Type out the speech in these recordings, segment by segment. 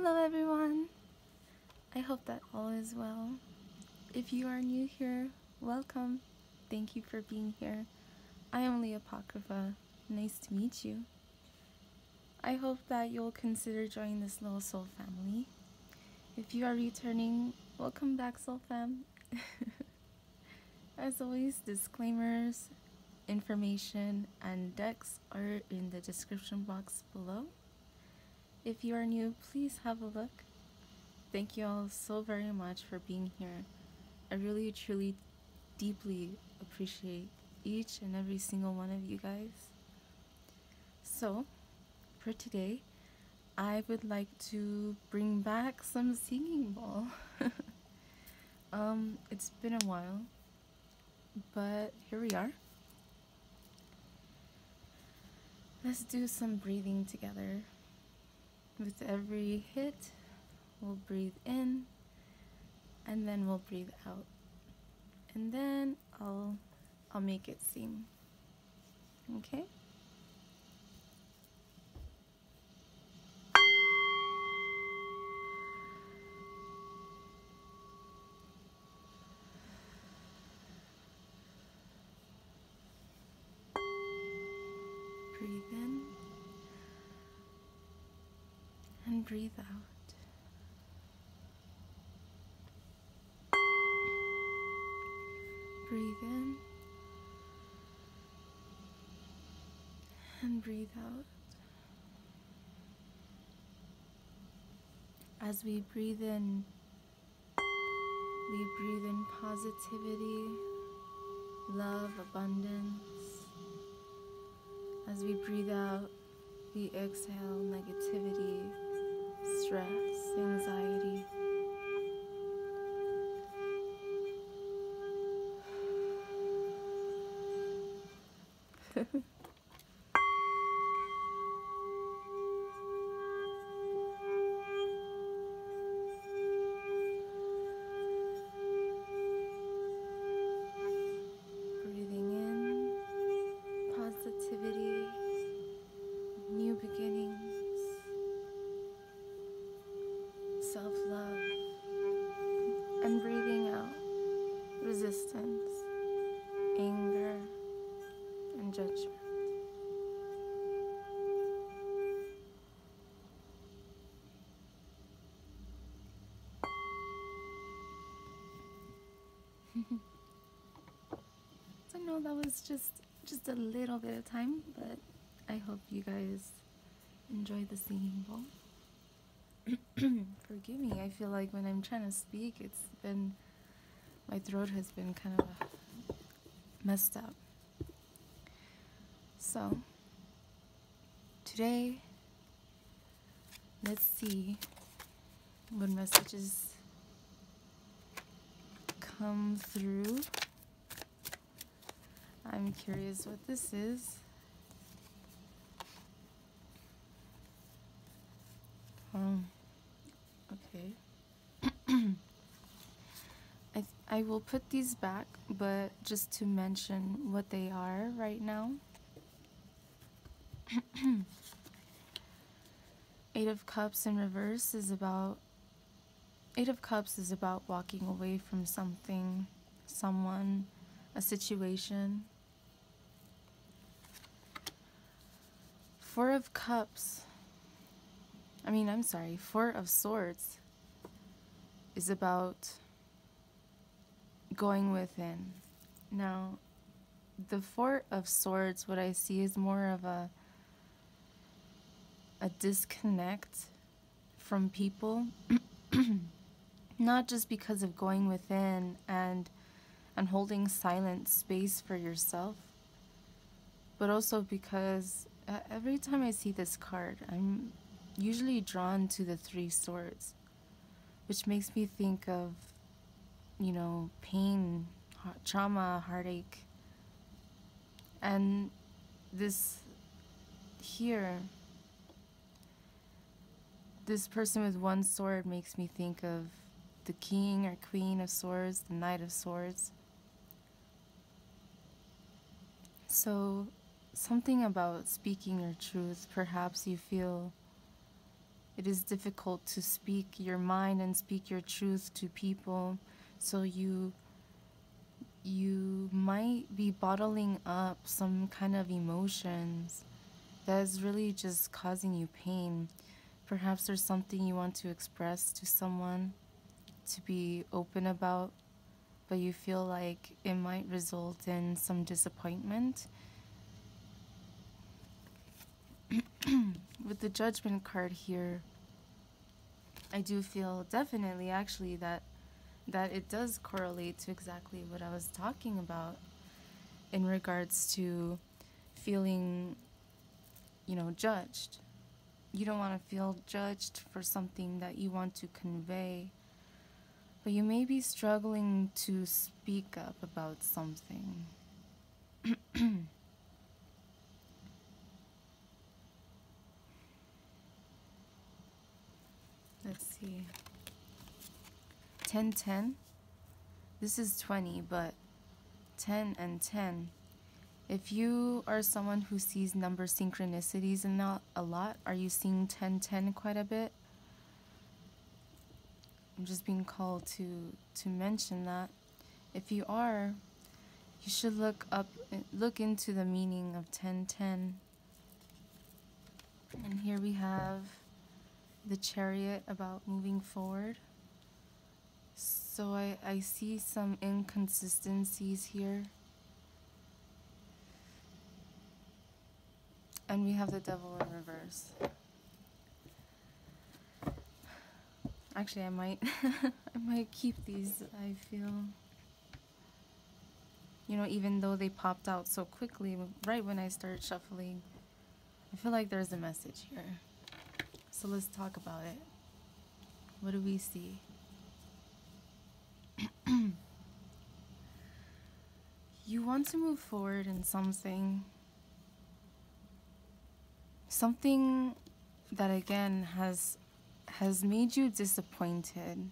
Hello everyone! I hope that all is well. If you are new here, welcome. Thank you for being here. I am Leah Apocrypha. Nice to meet you. I hope that you'll consider joining this little soul family. If you are returning, welcome back, soul fam. As always, disclaimers, information, and decks are in the description box below. If you are new, please have a look. Thank you all so very much for being here. I really, truly, deeply appreciate each and every single one of you guys. So, for today, I would like to bring back some singing ball. It's been a while, but here we are. Let's do some breathing together. With every hit, we'll breathe in, and then we'll breathe out. And then I'll make it sing. Okay? Breathe in and breathe out. Breathe in and breathe out. As we breathe in positivity, love, abundance. As we breathe out, we exhale negativity, stress, anxiety. Breathing in positivity, new beginnings, self-love, and breathing out resistance, anger, and judgment. So no, that was just a little bit of time, but I hope you guys enjoyed the singing bowl. Forgive me, I feel like when I'm trying to speak, my throat has been kind of messed up. So, today, let's see what messages come through. I'm curious what this is. Okay. I will put these back, but just to mention what they are right now. Eight of Cups in reverse is about walking away from something, someone, a situation. Four of Swords is about going within. Now, the Four of Swords, what I see is more of a disconnect from people, not just because of going within and holding silent space for yourself, but also because every time I see this card, I'm usually drawn to the Three Swords, which makes me think of, pain, trauma, heartache. And this person with one sword makes me think of the King or Queen of Swords, the Knight of Swords. So, something about speaking your truth. Perhaps you feel It is difficult to speak your mind and speak your truth to people, so you might be bottling up some kind of emotions that is really just causing you pain. Perhaps there's something you want to express to someone, to be open about, but you feel like it might result in some disappointment. With the Judgment card here, I do feel definitely actually that it does correlate to exactly what I was talking about in regards to feeling, judged. You don't want to feel judged for something that you want to convey, but you may be struggling to speak up about something. Let's see. 10-10. This is 20, but 10 and 10. If you are someone who sees number synchronicities and not a lot, are you seeing 10-10 quite a bit? I'm just being called to mention that. If you are, you should look into the meaning of 10-10. And here we have the Chariot about moving forward. So I see some inconsistencies here. And we have the Devil in reverse. Actually, I might I might keep these, I feel. Even though they popped out so quickly right when I started shuffling, I feel like there's a message here. So let's talk about it. What do we see? You want to move forward in something that again has made you disappointed.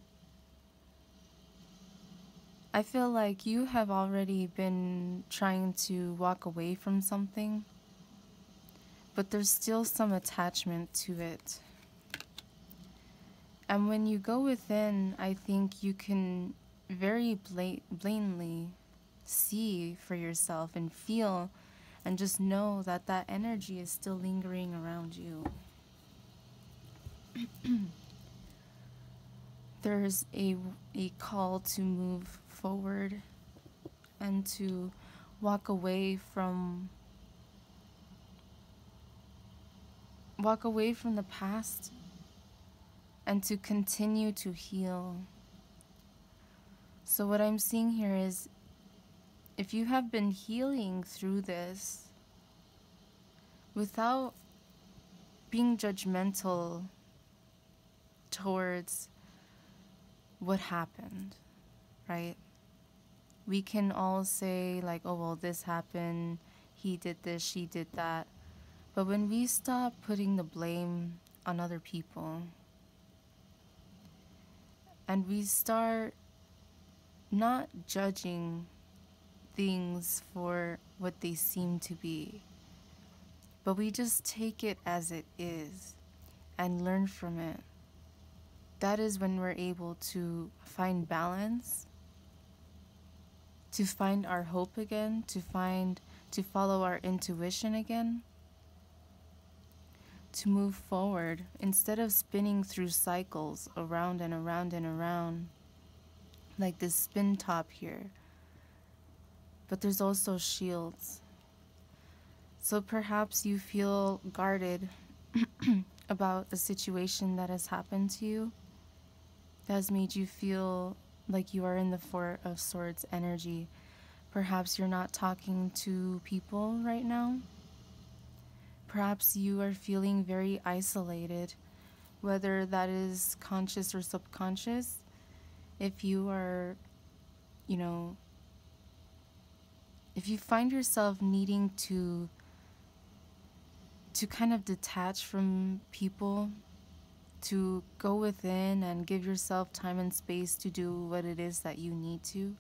I feel like you have already been trying to walk away from something, but there's still some attachment to it. And when you go within, I think you can very blatantly see for yourself and feel and just know that that energy is still lingering around you. There's a call to move forward and to walk away from the past and to continue to heal. So what I'm seeing here is, if you have been healing through this without being judgmental towards what happened, right? We can all say like, oh, well, this happened, he did this, she did that. But when we stop putting the blame on other people and we start not judging things for what they seem to be, but we just take it as it is and learn from it, that is when we're able to find balance, to find our hope again, to follow our intuition again, to move forward instead of spinning through cycles around and around and around, like this spin top here. But there's also shields. So perhaps you feel guarded about a situation that has happened to you, that has made you feel like you are in the Four of Swords energy. Perhaps you're not talking to people right now. Perhaps you are feeling very isolated, whether that is conscious or subconscious. If you are, if you find yourself needing to kind of detach from people, to go within and give yourself time and space to do what it is that you need to,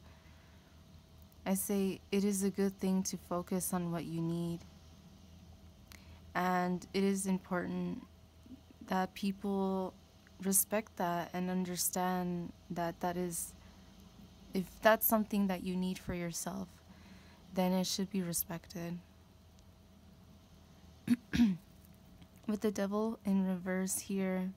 I say it is a good thing to focus on what you need. And it is important that people respect that and understand that that is, if that's something that you need for yourself, then it should be respected. With the devil in reverse here,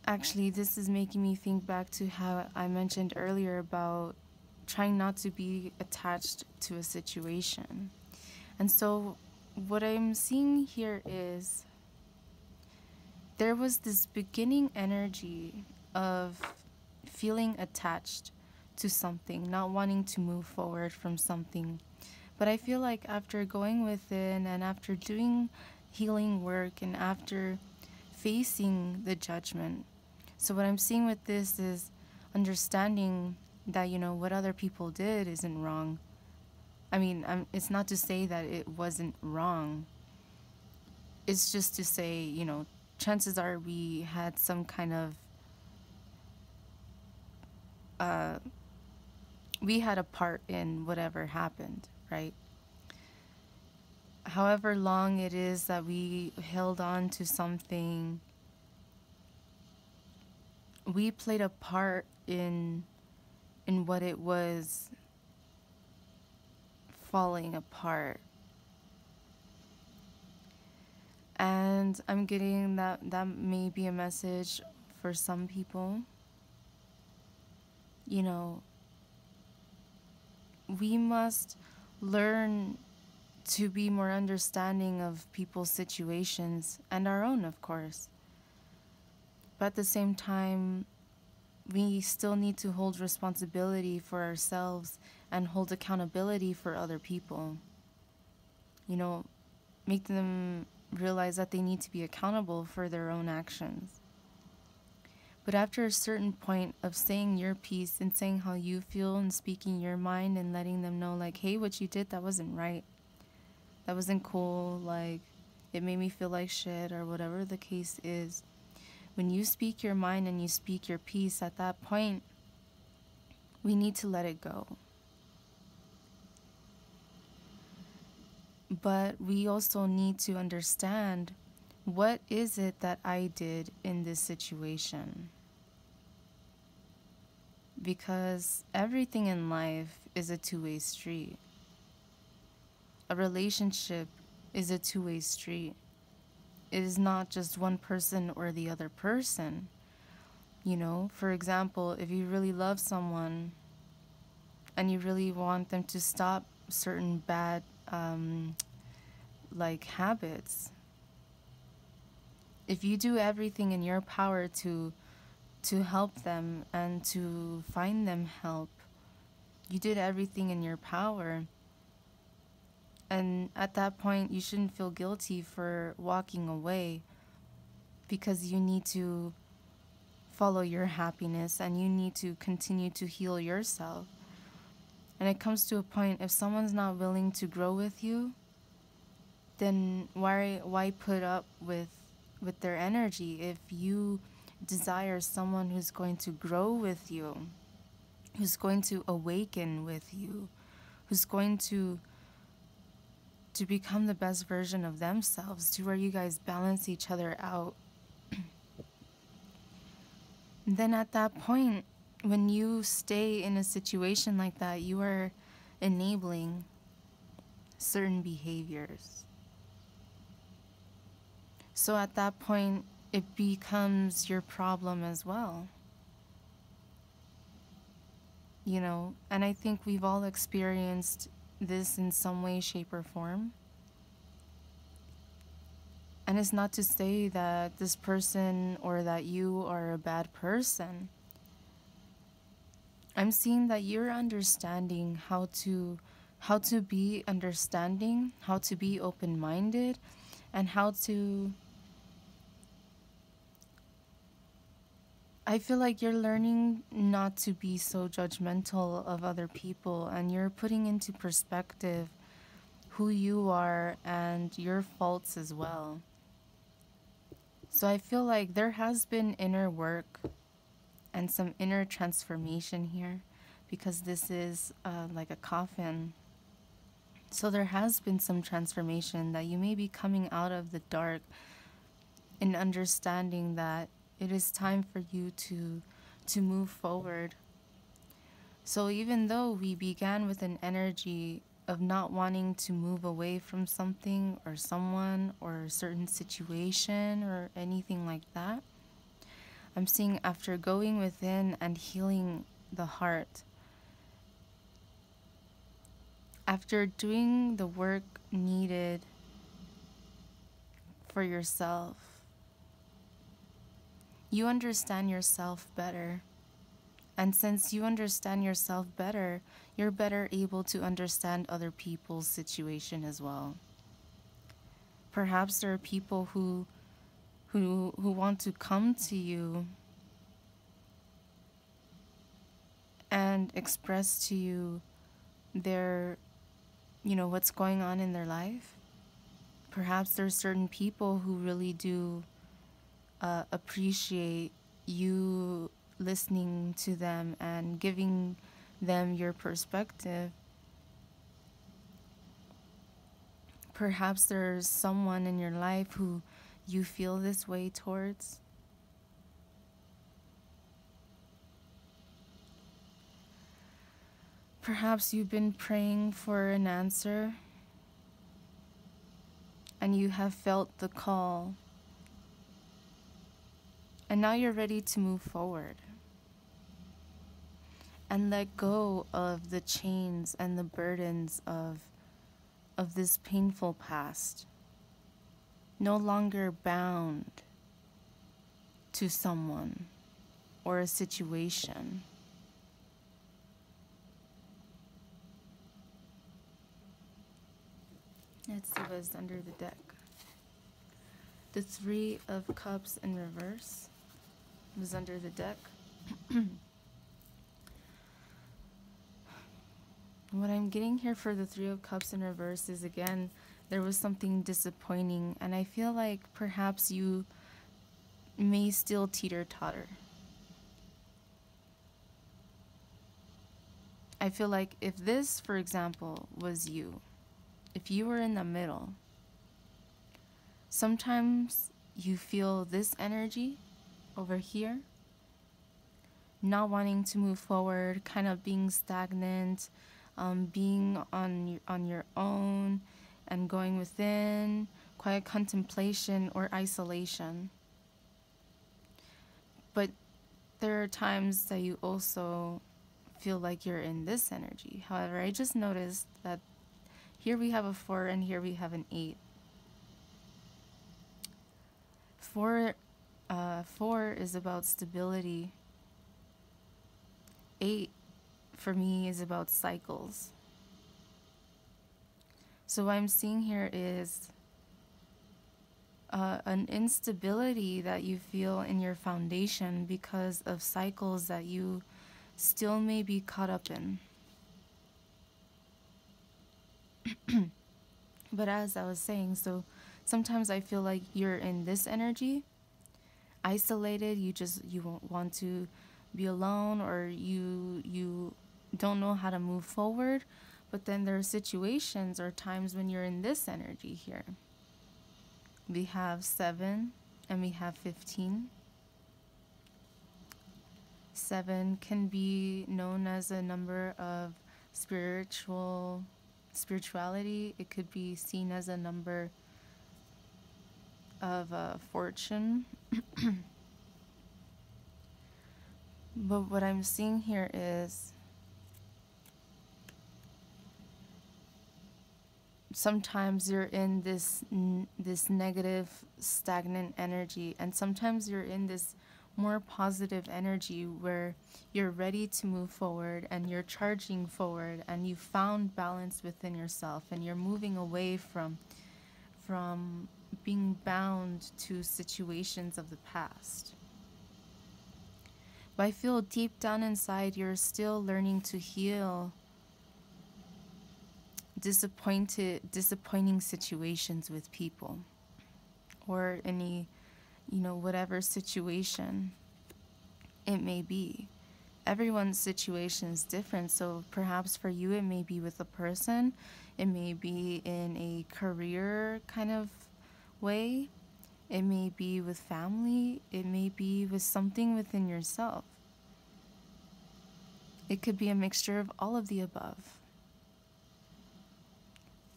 actually, this is making me think back to how I mentioned earlier about trying not to be attached to a situation. And so, what I'm seeing here is there was this beginning energy of feeling attached to something, not wanting to move forward from something. But I feel like after going within and after doing healing work and after facing the judgment, so what I'm seeing with this is understanding that, what other people did isn't wrong. I mean, it's not to say that it wasn't wrong. It's just to say, chances are we had some kind of, we had a part in whatever happened, right? However long it is that we held on to something, we played a part in what it was falling apart. And I'm getting that may be a message for some people. We must learn to be more understanding of people's situations and our own, of course. But at the same time, we still need to hold responsibility for ourselves and hold accountability for other people. Make them realize that they need to be accountable for their own actions. But after a certain point of saying your piece and saying how you feel and speaking your mind and letting them know, like, hey, what you did, that wasn't right. That wasn't cool. Like, it made me feel like shit, or whatever the case is. When you speak your mind and you speak your piece, at that point, we need to let it go. But we also need to understand, what is it that I did in this situation? Because everything in life is a two-way street. A relationship is a two-way street. It is not just one person or the other person. For example, if you really love someone and you really want them to stop certain bad habits, if you do everything in your power to help them and to find them help, you did everything in your power. And at that point, you shouldn't feel guilty for walking away, because you need to follow your happiness and you need to continue to heal yourself. And it comes to a point, if someone's not willing to grow with you, then why put up with their energy? If you desire someone who's going to grow with you, who's going to awaken with you, who's going to become the best version of themselves, to where you guys balance each other out, then at that point, when you stay in a situation like that, you are enabling certain behaviors. So at that point, it becomes your problem as well. And I think we've all experienced this in some way, shape, or form. And it's not to say that this person or that you are a bad person. I'm seeing that you're understanding how to be understanding, how to be open-minded, and how to... I feel like you're learning not to be so judgmental of other people, and you're putting into perspective who you are and your faults as well. So I feel like there has been inner work and some inner transformation here, because this is like a coffin. So there has been some transformation, that you may be coming out of the dark and understanding that it is time for you to move forward. So even though we began with an energy of not wanting to move away from something or someone or a certain situation or anything like that, I'm seeing after going within and healing the heart, after doing the work needed for yourself, you understand yourself better. And since you understand yourself better, you're better able to understand other people's situation as well. Perhaps there are people who want to come to you and express to you their, what's going on in their life. Perhaps there's certain people who really do appreciate you listening to them and giving them your perspective. Perhaps there's someone in your life who you feel this way towards. Perhaps you've been praying for an answer and you have felt the call, and now you're ready to move forward and let go of the chains and the burdens of this painful past. No longer bound to someone or a situation. Let's see what's under the deck. The Three of Cups in reverse was under the deck. What I'm getting here for the Three of Cups in reverse is, again, there was something disappointing, and I feel like perhaps you may still teeter-totter. I feel like if this, for example, was you, if you were in the middle, sometimes you feel this energy over here, not wanting to move forward, kind of being stagnant, being on your own and going within, quiet contemplation or isolation. But there are times that you also feel like you're in this energy. However, I just noticed that here we have a 4 and here we have an 8. 4 is about stability. 8 for me is about cycles. So what I'm seeing here is an instability that you feel in your foundation because of cycles that you still may be caught up in. But as I was saying, so sometimes I feel like you're in this energy, isolated, you want to be alone, or you don't know how to move forward. But then there are situations or times when you're in this energy here. We have 7 and we have 15. 7 can be known as a number of spirituality. It could be seen as a number of fortune. But what I'm seeing here is sometimes you're in this negative, stagnant energy, and sometimes you're in this more positive energy where you're ready to move forward and you're charging forward and you found balance within yourself and you're moving away from being bound to situations of the past. But I feel deep down inside you're still learning to heal disappointing situations with people, or any, whatever situation it may be. everyone's situation is different. So perhaps for you, it may be with a person, it may be in a career kind of way, it may be with family, it may be with something within yourself. It could be a mixture of all of the above.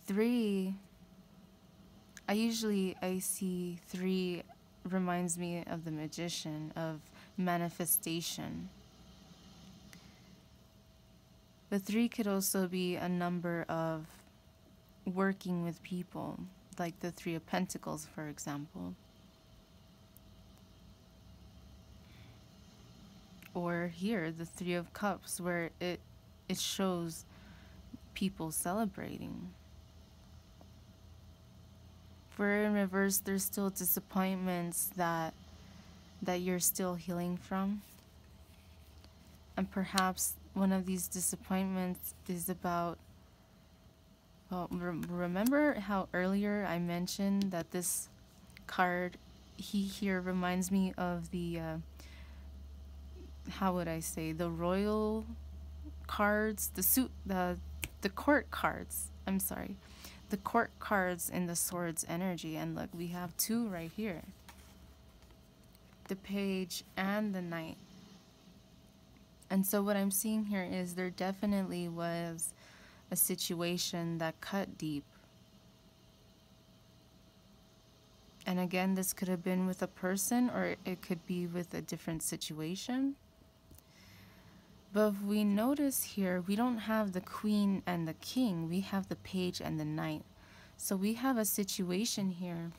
3, I see 3 reminds me of the magician, of manifestation. The 3 could also be a number of working with people, like the 3 of Pentacles, for example. Or here, the 3 of Cups, where it shows people celebrating. For in reverse, there's still disappointments that you're still healing from. And perhaps one of these disappointments is about, well, remember how earlier I mentioned that this card, here reminds me of the, how would I say, the royal cards, the court cards, I'm sorry. The court cards in the Swords energy. And look, we have 2 right here. The Page and the Knight. And so what I'm seeing here is there definitely was a situation that cut deep. And again, this could have been with a person, or it could be with a different situation. But if we notice here, we don't have the Queen and the King, we have the Page and the Knight. So we have a situation here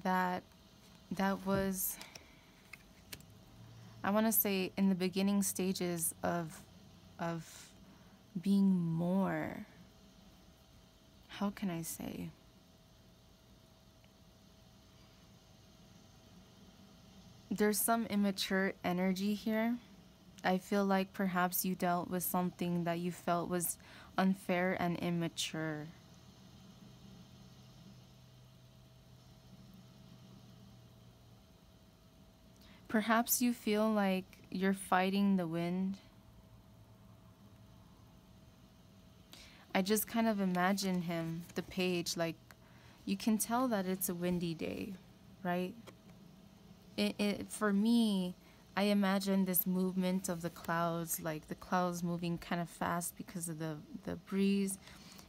that was, I want to say, in the beginning stages of being more, how can I say? There's some immature energy here. I feel like perhaps you dealt with something that you felt was unfair and immature. Perhaps you feel like you're fighting the wind. I just kind of imagine him, the Page, like you can tell that it's a windy day, right? For me, I imagine this movement of the clouds, like the clouds moving kind of fast because of the breeze.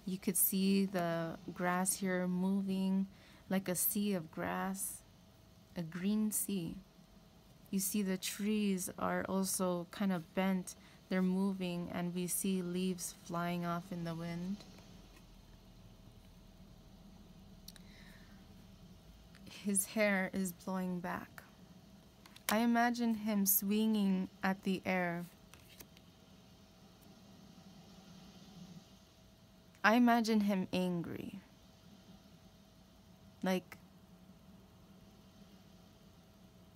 You could see the grass here moving like a sea of grass, a green sea. You see the trees are also kind of bent, they're moving, and we see leaves flying off in the wind. His hair is blowing back. I imagine him swinging at the air. I imagine him angry. Like,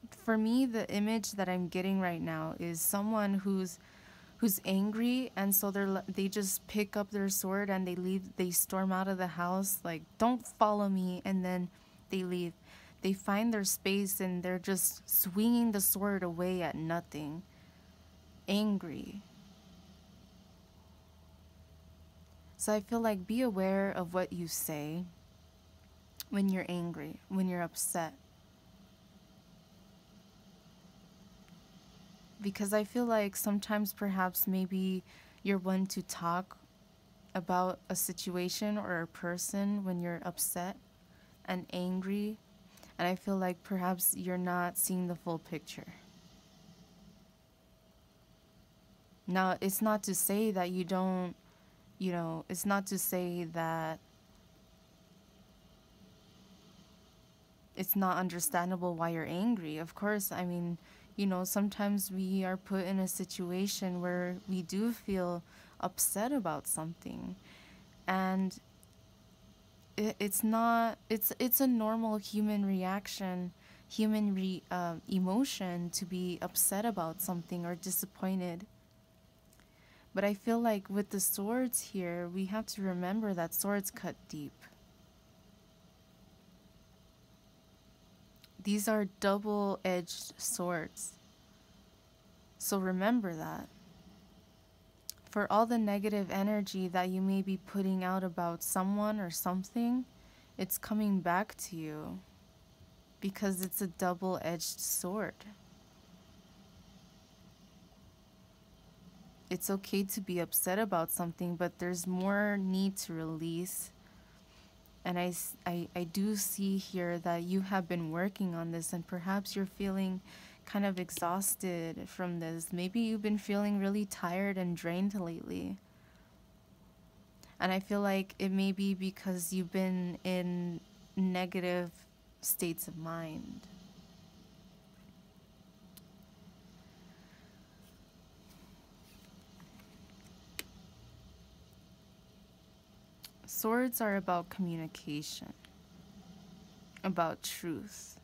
for me, the image that I'm getting right now is someone who's angry, and so they just pick up their sword and they storm out of the house, like, don't follow me, and then they leave. They find their space and they're just swinging the sword away at nothing. Angry. So I feel like be aware of what you say when you're angry, when you're upset. Because I feel like sometimes perhaps maybe you're one to talk about a situation or a person when you're upset and angry. And I feel like perhaps you're not seeing the full picture. Now, it's not to say that you don't, it's not to say that it's not understandable why you're angry. Of course, I mean, sometimes we are put in a situation where we do feel upset about something. And it's a normal human reaction, emotion to be upset about something or disappointed. But I feel like with the swords here, we have to remember that swords cut deep. These are double-edged swords. So remember that. for all the negative energy that you may be putting out about someone or something, it's coming back to you because it's a double-edged sword. It's okay to be upset about something, but there's more need to release. And I do see here that you have been working on this, and perhaps you're feeling kind of exhausted from this. Maybe you've been feeling really tired and drained lately. And I feel like it may be because you've been in negative states of mind. Swords are about communication, about truth,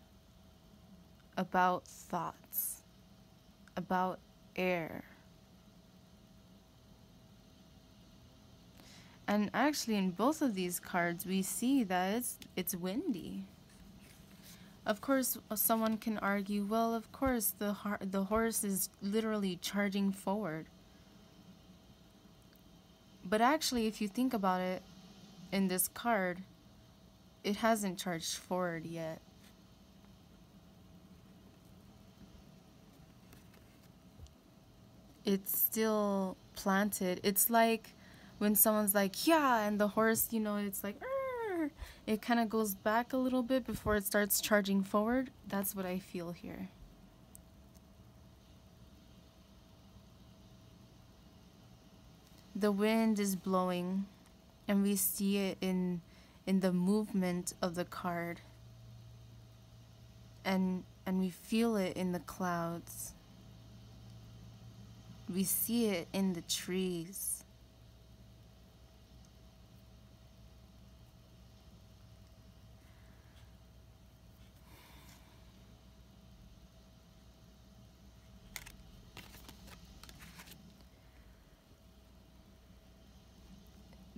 about thoughts, about air. And actually in both of these cards we see that it's windy. Of course someone can argue, well, of course the horse is literally charging forward. But actually if you think about it, in this card, it hasn't charged forward yet. It's still planted. It's like when someone's like, yeah, and the horse, you know, it's like, arr! It kind of goes back a little bit before it starts charging forward. That's what I feel here. The wind is blowing, and we see it in the movement of the card, and we feel it in the clouds. We see it in the trees.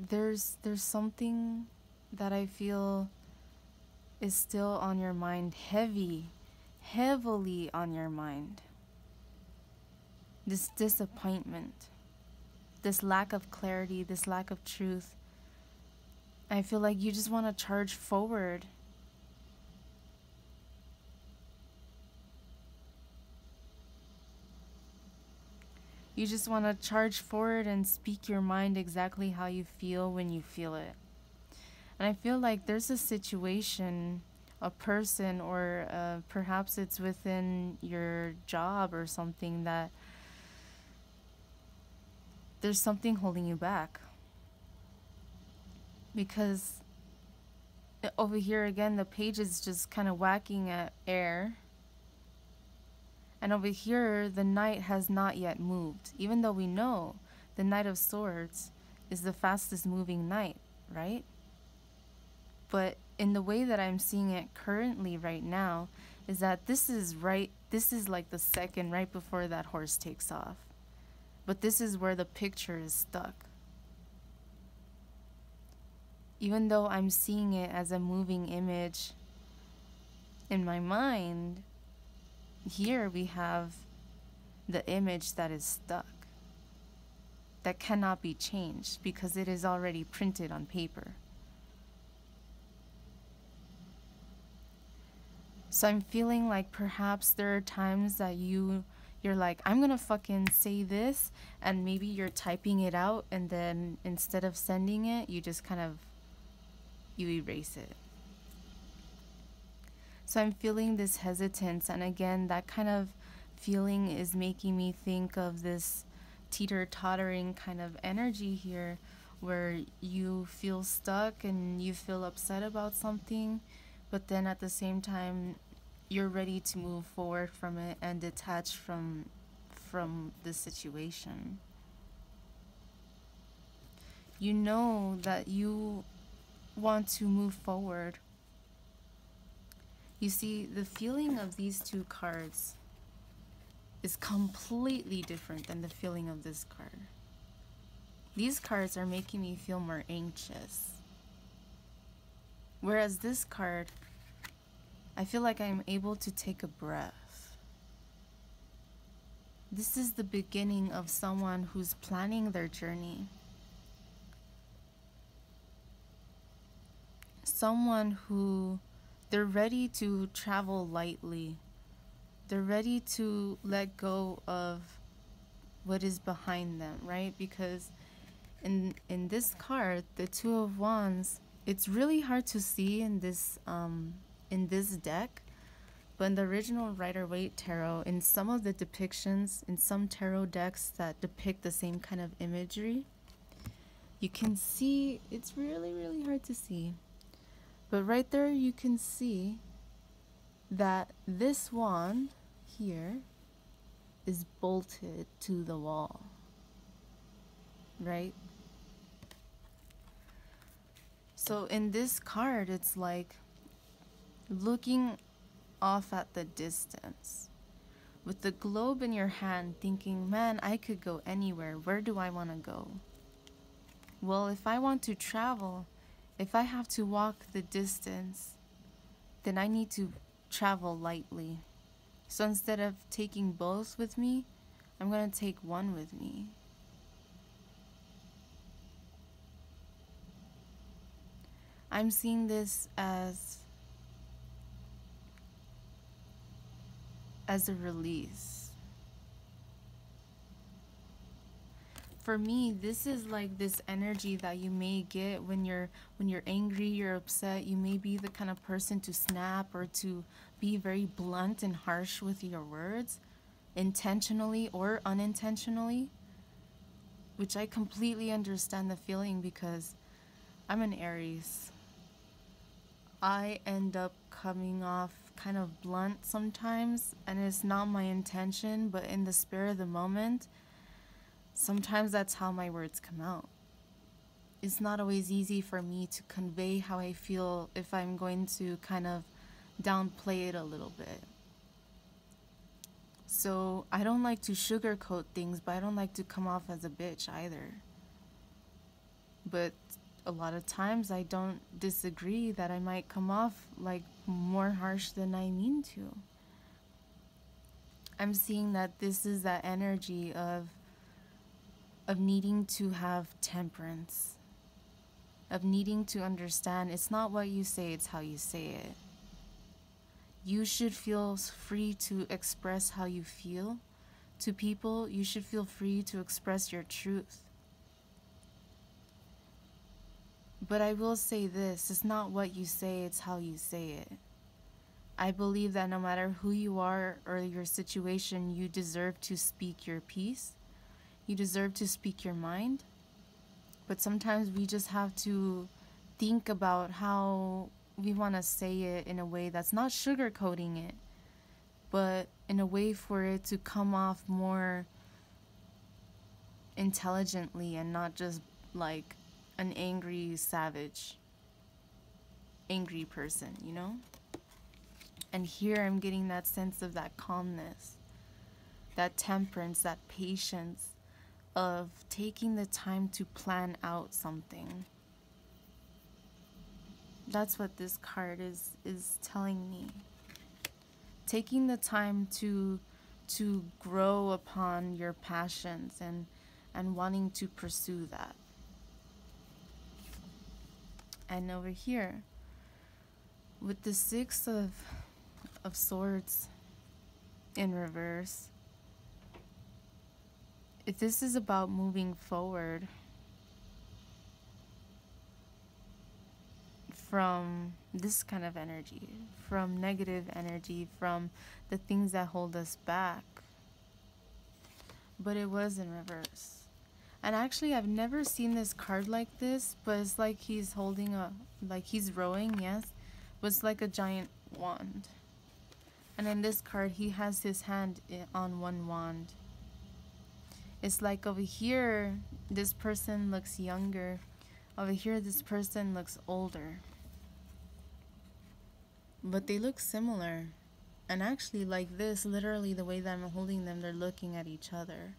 There's something that I feel is still on your mind, heavily on your mind. This disappointment, this lack of clarity, this lack of truth. I feel like you just want to charge forward. You just want to charge forward and speak your mind exactly how you feel when you feel it. And I feel like there's a situation, a person, or perhaps it's within your job or something, that there's something holding you back. Because over here again, the page is just kind of whacking at air. And over here, the knight has not yet moved, even though we know the Knight of Swords is the fastest moving knight, right? But in the way that I'm seeing it currently right now is that this is like the second right before that horse takes off. But this is where the picture is stuck. Even though I'm seeing it as a moving image in my mind, here we have the image that is stuck, that cannot be changed because it is already printed on paper. So I'm feeling like perhaps there are times that you're like, I'm gonna fucking say this, and maybe you're typing it out, and then instead of sending it, you just kind of, you erase it. So I'm feeling this hesitance, and again, that kind of feeling is making me think of this teeter-tottering kind of energy here, where you feel stuck and you feel upset about something, but then at the same time, you're ready to move forward from it and detach from the situation. You know that you want to move forward. You see, the feeling of these two cards is completely different than the feeling of this card. These cards are making me feel more anxious. Whereas this card, I feel like I'm able to take a breath. This is the beginning of someone who's planning their journey. Someone who they're ready to travel lightly. They're ready to let go of what is behind them, right? Because in this card, the Two of Wands, it's really hard to see in this deck, but in the original Rider-Waite tarot, in some of the depictions, in some tarot decks that depict the same kind of imagery, you can see, it's really, really hard to see. But right there you can see that this wand here is bolted to the wall, right? So in this card, it's like looking off at the distance with the globe in your hand, thinking, man, I could go anywhere. Where do I want to go? Well, if I want to travel, if I have to walk the distance, then I need to travel lightly. So instead of taking both with me, I'm going to take one with me. I'm seeing this as a release. For me, this is like this energy that you may get when you're angry, you're upset. You may be the kind of person to snap or to be very blunt and harsh with your words, intentionally or unintentionally, which I completely understand the feeling because I'm an Aries. I end up coming off kind of blunt sometimes, and it's not my intention, but in the spirit of the moment, sometimes that's how my words come out. It's not always easy for me to convey how I feel if I'm going to kind of downplay it a little bit. So I don't like to sugarcoat things, but I don't like to come off as a bitch either. But a lot of times I don't disagree that I might come off like more harsh than I mean to. I'm seeing that this is that energy of needing to have temperance, of needing to understand it's not what you say, it's how you say it. You should feel free to express how you feel to people. You should feel free to express your truth. But I will say this, it's not what you say, it's how you say it. I believe that no matter who you are or your situation, you deserve to speak your piece. You deserve to speak your mind. But sometimes we just have to think about how we want to say it in a way that's not sugarcoating it, but in a way for it to come off more intelligently and not just like an angry, savage, angry person, you know? And here I'm getting that sense of that calmness, that temperance, that patience of taking the time to plan out something. That's what this card is telling me. Taking the time to grow upon your passions and wanting to pursue that. And over here, with the Six of Swords in reverse, if this is about moving forward from this kind of energy, from negative energy, from the things that hold us back. But it was in reverse. And actually, I've never seen this card like this, but it's like he's holding like he's rowing, yes, but it's like a giant wand. And in this card, he has his hand on one wand. It's like over here, this person looks younger. Over here, this person looks older. But they look similar. And actually, like this, literally the way that I'm holding them, they're looking at each other.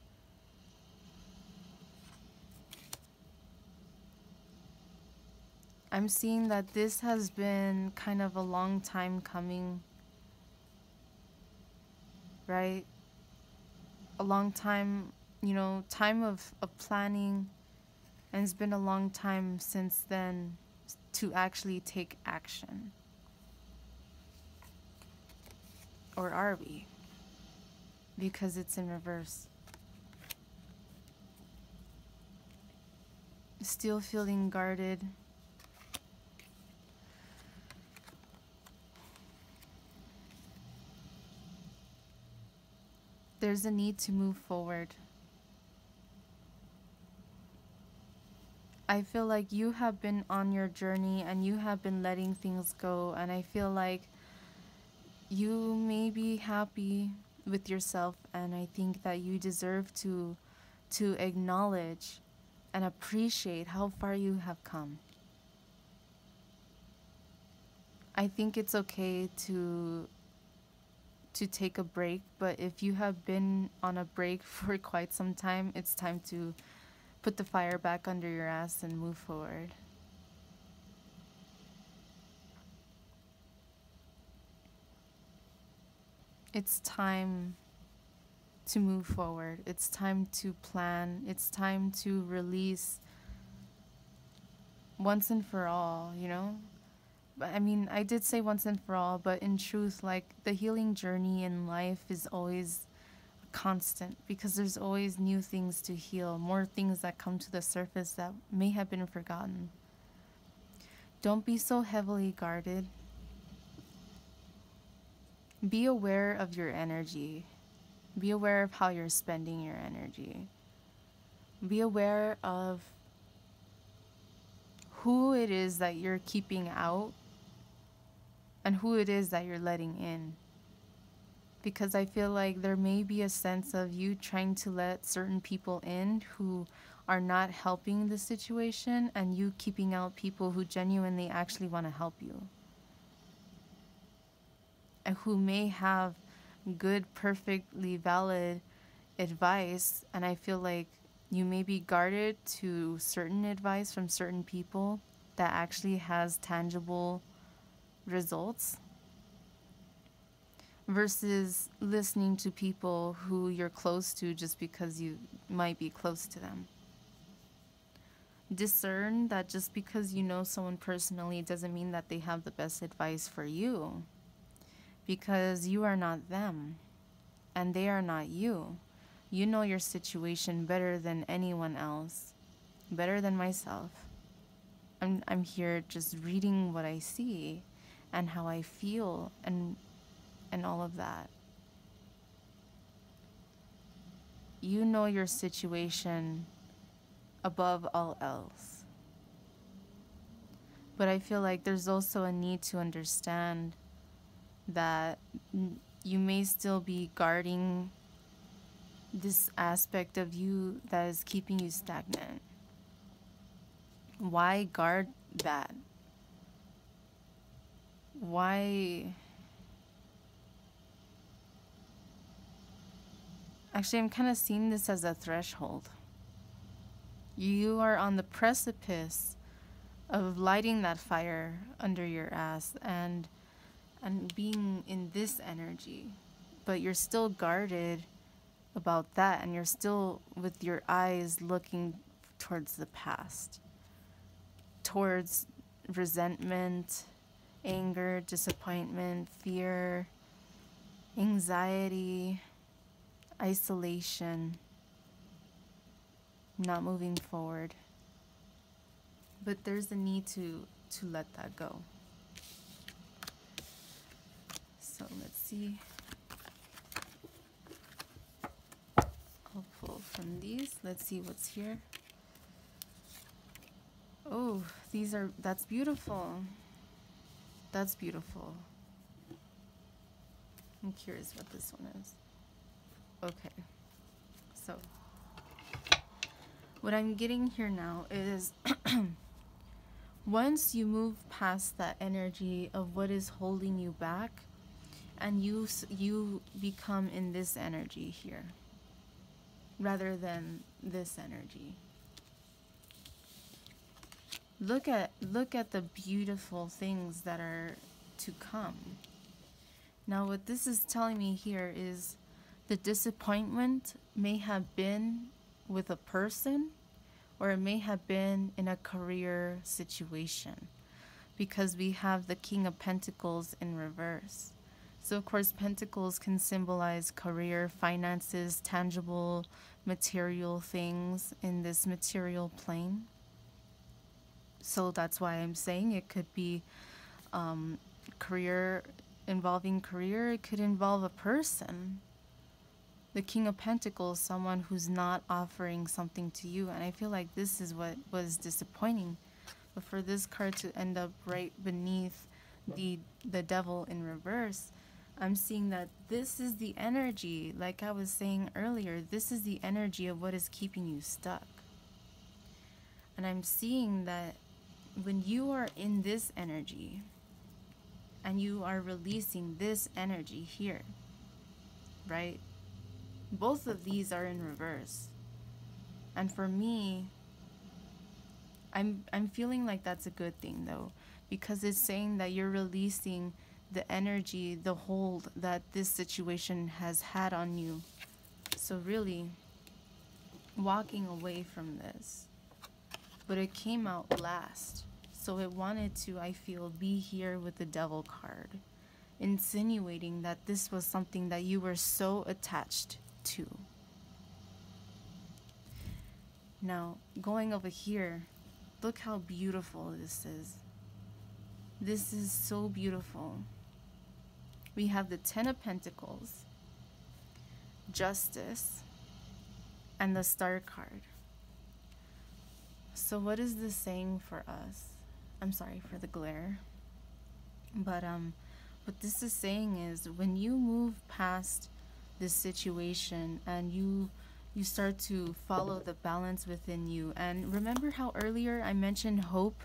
I'm seeing that this has been kind of a long time coming, right? a long time, time of planning, and it's been a long time since then to actually take action. Or are we? Because it's in reverse. Still feeling guarded. There's a need to move forward. I feel like you have been on your journey and you have been letting things go, and I feel like you may be happy with yourself, and I think that you deserve to acknowledge and appreciate how far you have come. I think it's okay to take a break, but if you have been on a break for quite some time, it's time to put the fire back under your ass and move forward. It's time to move forward. It's time to plan. It's time to release once and for all, But I mean, I did say once and for all, but in truth, like, the healing journey in life is always constant, because there's always new things to heal, more things that come to the surface that may have been forgotten. Don't be so heavily guarded. Be aware of your energy. Be aware of how you're spending your energy. Be aware of who it is that you're keeping out and who it is that you're letting in. Because I feel like there may be a sense of you trying to let certain people in who are not helping the situation, and you keeping out people who genuinely actually want to help you. And who may have good, perfectly valid advice, and I feel like you may be guarded to certain advice from certain people that actually has tangible results, versus listening to people who you're close to just because you might be close to them. Discern that just because you know someone personally doesn't mean that they have the best advice for you, because you are not them and they are not you. You know your situation better than anyone else, better than myself. I'm here just reading what I see and how I feel and all of that. You know your situation above all else. But I feel like there's also a need to understand that you may still be guarding this aspect of you that is keeping you stagnant. Why guard that? Why? Actually, I'm kind of seeing this as a threshold. You are on the precipice of lighting that fire under your ass and being in this energy, but you're still guarded about that, and you're still with your eyes looking towards the past, towards resentment, anger, disappointment, fear, anxiety, isolation, not moving forward. But there's a need to let that go. So let's see. I'll pull from these. Let's see what's here. Oh, that's beautiful. That's beautiful. I'm curious what this one is. Okay. So, what I'm getting here now is once you move past that energy of what is holding you back, and you become in this energy here rather than this energy. Look at the beautiful things that are to come. Now what this is telling me here is The disappointment may have been with a person, or it may have been in a career situation, because we have the King of Pentacles in reverse. So, of course, Pentacles can symbolize career, finances, tangible, material things in this material plane. So that's why I'm saying it could be career, involving career. It could involve a person. The King of Pentacles, someone who's not offering something to you. And I feel like this is what was disappointing. But for this card to end up right beneath the Devil in reverse, I'm seeing that this is the energy, like I was saying earlier, this is the energy of what is keeping you stuck. And I'm seeing that when you are in this energy and you are releasing this energy here, right? Both of these are in reverse. And for me, I'm feeling like that's a good thing though, because it's saying that you're releasing the energy, the hold that this situation has had on you. So really walking away from this. But it came out last. So it wanted to, I feel, be here with the Devil card, insinuating that this was something that you were so attached to. Now, going over here, look how beautiful this is. This is so beautiful. We have the Ten of Pentacles, Justice, and the Star card. So what is this saying for us? I'm sorry for the glare. But what this is saying is when you move past this situation and you start to follow the balance within you. And remember how earlier I mentioned hope?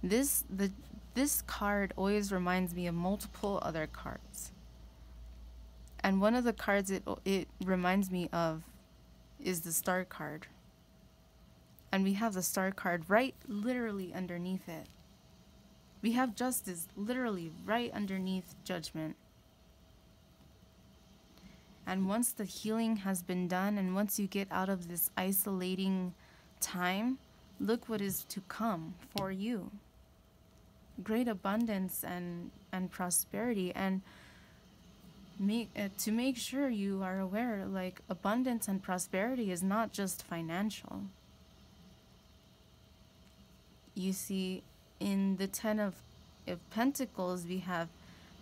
This card always reminds me of multiple other cards. And one of the cards it reminds me of is the Star card. And we have the Star card right literally underneath it. We have Justice literally right underneath Judgment. And once the healing has been done, and once you get out of this isolating time, look what is to come for you. Great abundance and prosperity. And to make sure you are aware, like, abundance and prosperity is not just financial. You see, in the Ten of Pentacles, we have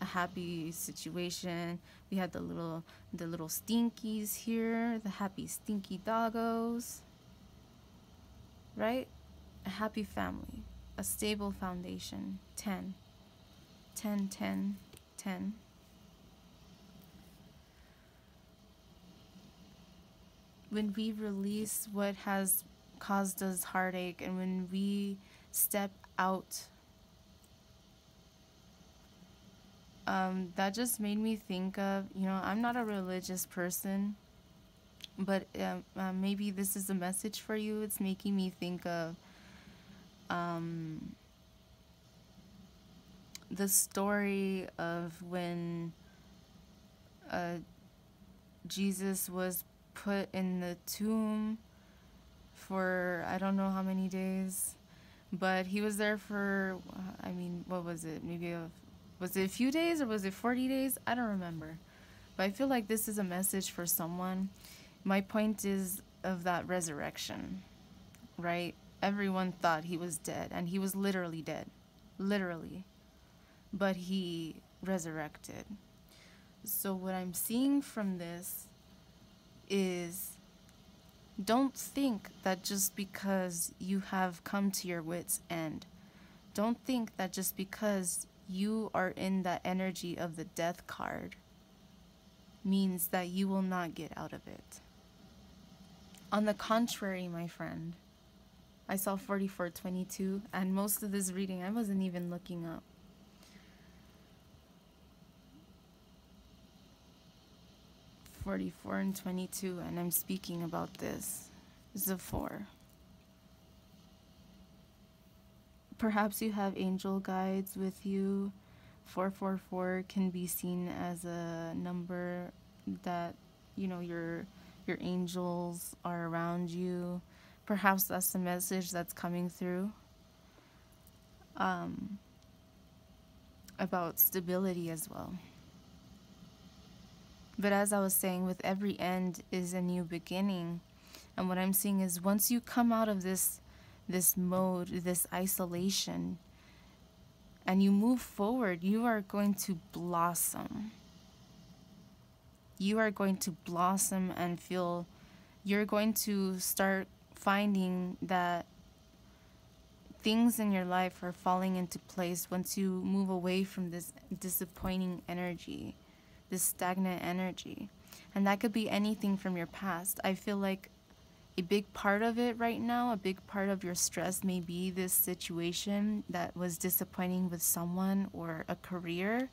a happy situation. We have the little stinkies here, the happy stinky doggos, right? A happy family, a stable foundation. 10, 10, 10, 10. When we release what has caused us heartache, and when we step out, that just made me think of, I'm not a religious person, but maybe this is a message for you. It's making me think of the story of when Jesus was put in the tomb for I don't know how many days, but he was there for, what was it? Was it a few days or was it 40 days? I don't remember. But I feel like this is a message for someone. My point is of that resurrection, right? Everyone thought he was dead, and he was literally dead. Literally. But he resurrected. So what I'm seeing from this is, don't think that just because you have come to your wit's end, don't think that just because you are in that energy of the Death card means that you will not get out of it. On the contrary, my friend, I saw 4422, and most of this reading I wasn't even looking up. (44 and 22), and I'm speaking about this is a 4. Perhaps you have angel guides with you, 444 can be seen as a number that, your angels are around you. Perhaps that's the message that's coming through, about stability as well. But as I was saying, with every end is a new beginning. And what I'm seeing is once you come out of this mode, this isolation, and you move forward, you are going to blossom. You are going to blossom and feel, you're going to start finding that things in your life are falling into place once you move away from this disappointing energy, this stagnant energy. And that could be anything from your past. I feel like a big part of it right now, a big part of your stress may be this situation that was disappointing with someone or a career.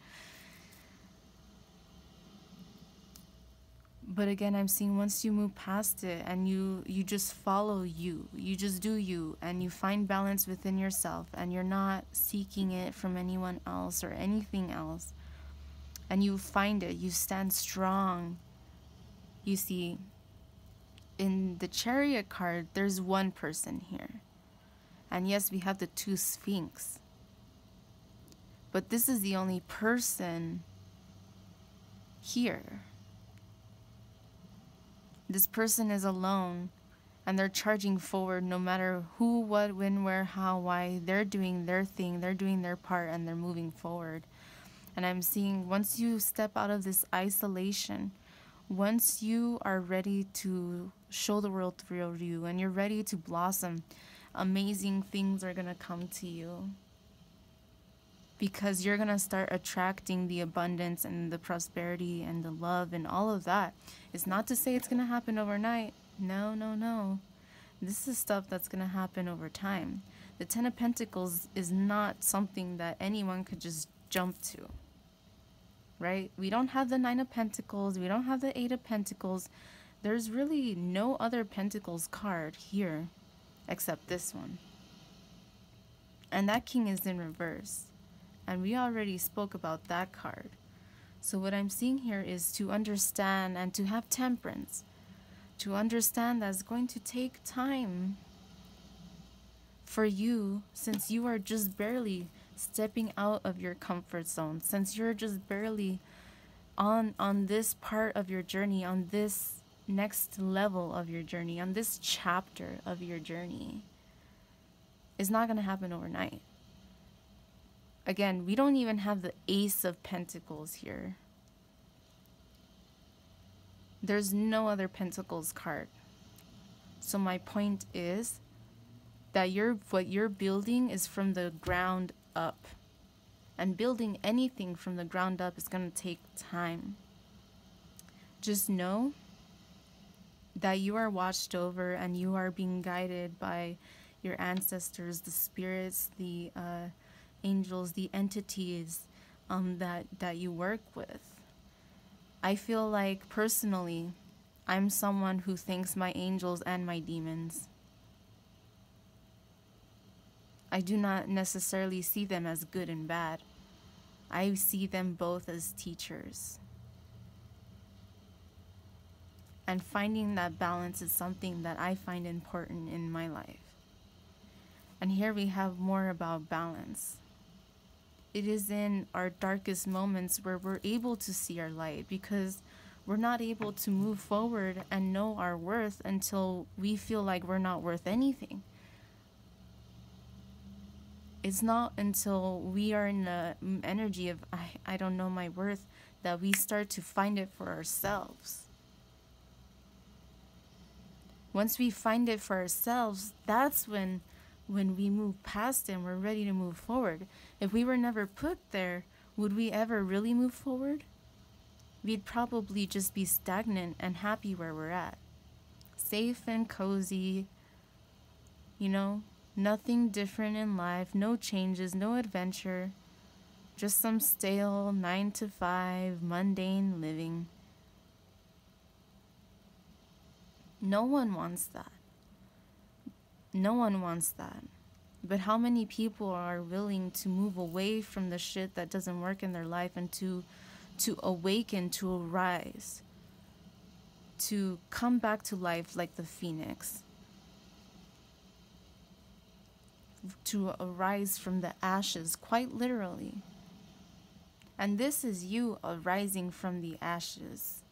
But again, I'm seeing once you move past it and you just follow you just do you, and you find balance within yourself, and you're not seeking it from anyone else or anything else, and you find it, you stand strong. You see, in the Chariot card, there's one person here. And yes, we have the two Sphinx. But this is the only person here. This person is alone, and they're charging forward no matter who, what, when, where, how, why. They're doing their thing, they're doing their part, and they're moving forward. And I'm seeing once you step out of this isolation, once you are ready to show the world the real you and you're ready to blossom, amazing things are going to come to you. Because you're going to start attracting the abundance and the prosperity and the love and all of that. It's not to say it's going to happen overnight. No. This is stuff that's going to happen over time. The Ten of Pentacles is not something that anyone could just jump to. Right? We don't have the Nine of Pentacles. We don't have the Eight of Pentacles. There's really no other Pentacles card here except this one. And that King is in reverse. And we already spoke about that card. So what I'm seeing here is to understand and to have temperance. To understand that it's going to take time for you, since you are just barely stepping out of your comfort zone, since you're just barely on this part of your journey, on this next level of your journey, on this chapter of your journey. It's not going to happen overnight. Again, we don't even have the Ace of Pentacles here. There's no other Pentacles card. So my point is that what you're building is from the ground up. And building anything from the ground up is going to take time. Just know that you are watched over and you are being guided by your ancestors, the spirits, the angels, the entities that you work with. I feel like personally, I'm someone who thanks my angels and my demons. I do not necessarily see them as good and bad. I see them both as teachers. And finding that balance is something that I find important in my life. And here we have more about balance. It is in our darkest moments where we're able to see our light, because we're not able to move forward and know our worth until we feel like we're not worth anything. It's not until we are in the energy of, I don't know my worth, that we start to find it for ourselves. Once we find it for ourselves, that's when we move past it and we're ready to move forward. If we were never put there, would we ever really move forward? We'd probably just be stagnant and happy where we're at. Safe and cozy, nothing different in life, no changes, no adventure, just some stale 9-to-5 mundane living. No one wants that. No one wants that. But how many people are willing to move away from the shit that doesn't work in their life and to awaken, to arise, to come back to life like the phoenix, to arise from the ashes, quite literally. And this is you arising from the ashes.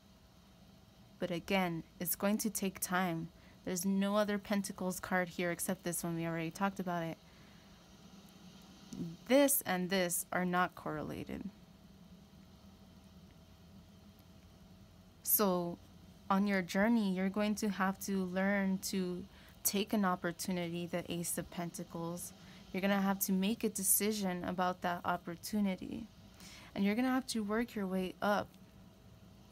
But again, it's going to take time. There's no other Pentacles card here except this one. We already talked about it. This and this are not correlated. So on your journey, you're going to have to learn to take an opportunity, the Ace of Pentacles. You're going to have to make a decision about that opportunity. And you're going to have to work your way up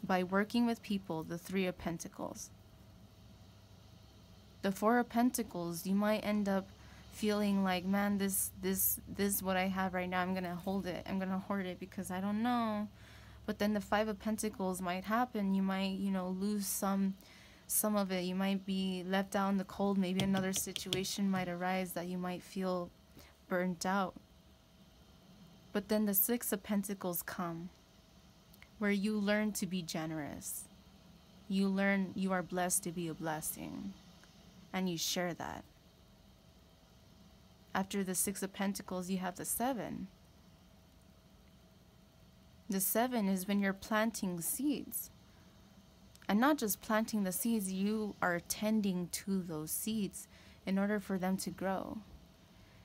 by working with people, the Three of Pentacles. The Four of Pentacles, you might end up feeling like, man, this is what I have right now. I'm going to hold it. I'm going to hoard it because I don't know. But then the Five of Pentacles might happen. You might, lose some of it. You might be left out in the cold. Maybe another situation might arise that you might feel burnt out. But then the Six of Pentacles come, where you learn to be generous. You learn you are blessed to be a blessing, and you share that. After the Six of Pentacles, you have the Seven. The Seven is when you're planting seeds. And not just planting the seeds, you are tending to those seeds in order for them to grow.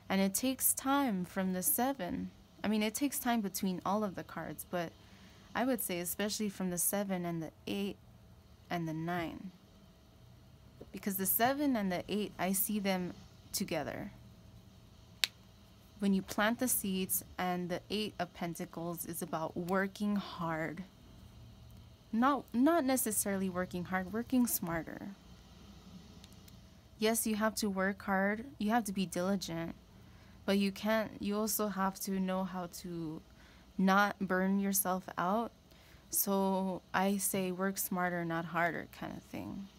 And it takes time from the Seven. I mean, it takes time between all of the cards, but I would say especially from the 7 and the 8 and the 9. Because the 7 and the 8, I see them together. When you plant the seeds, and the 8 of Pentacles is about working hard. Not necessarily working hard, working smarter. Yes, you have to work hard. You have to be diligent. But you also have to know how to not burn yourself out. So I say work smarter, not harder kind of thing,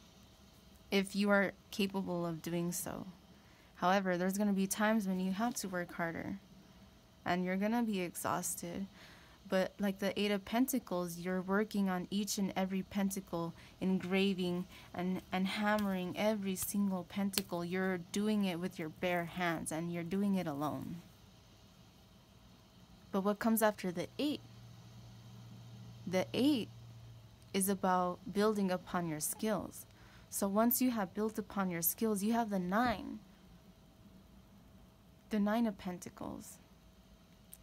if you are capable of doing so. However, there's going to be times when you have to work harder and you're going to be exhausted. But like the 8 of Pentacles, you're working on each and every pentacle, engraving and hammering every single pentacle. You're doing it with your bare hands, and you're doing it alone. But what comes after the 8? The 8 is about building upon your skills. So once you have built upon your skills, you have the 9. The 9 of Pentacles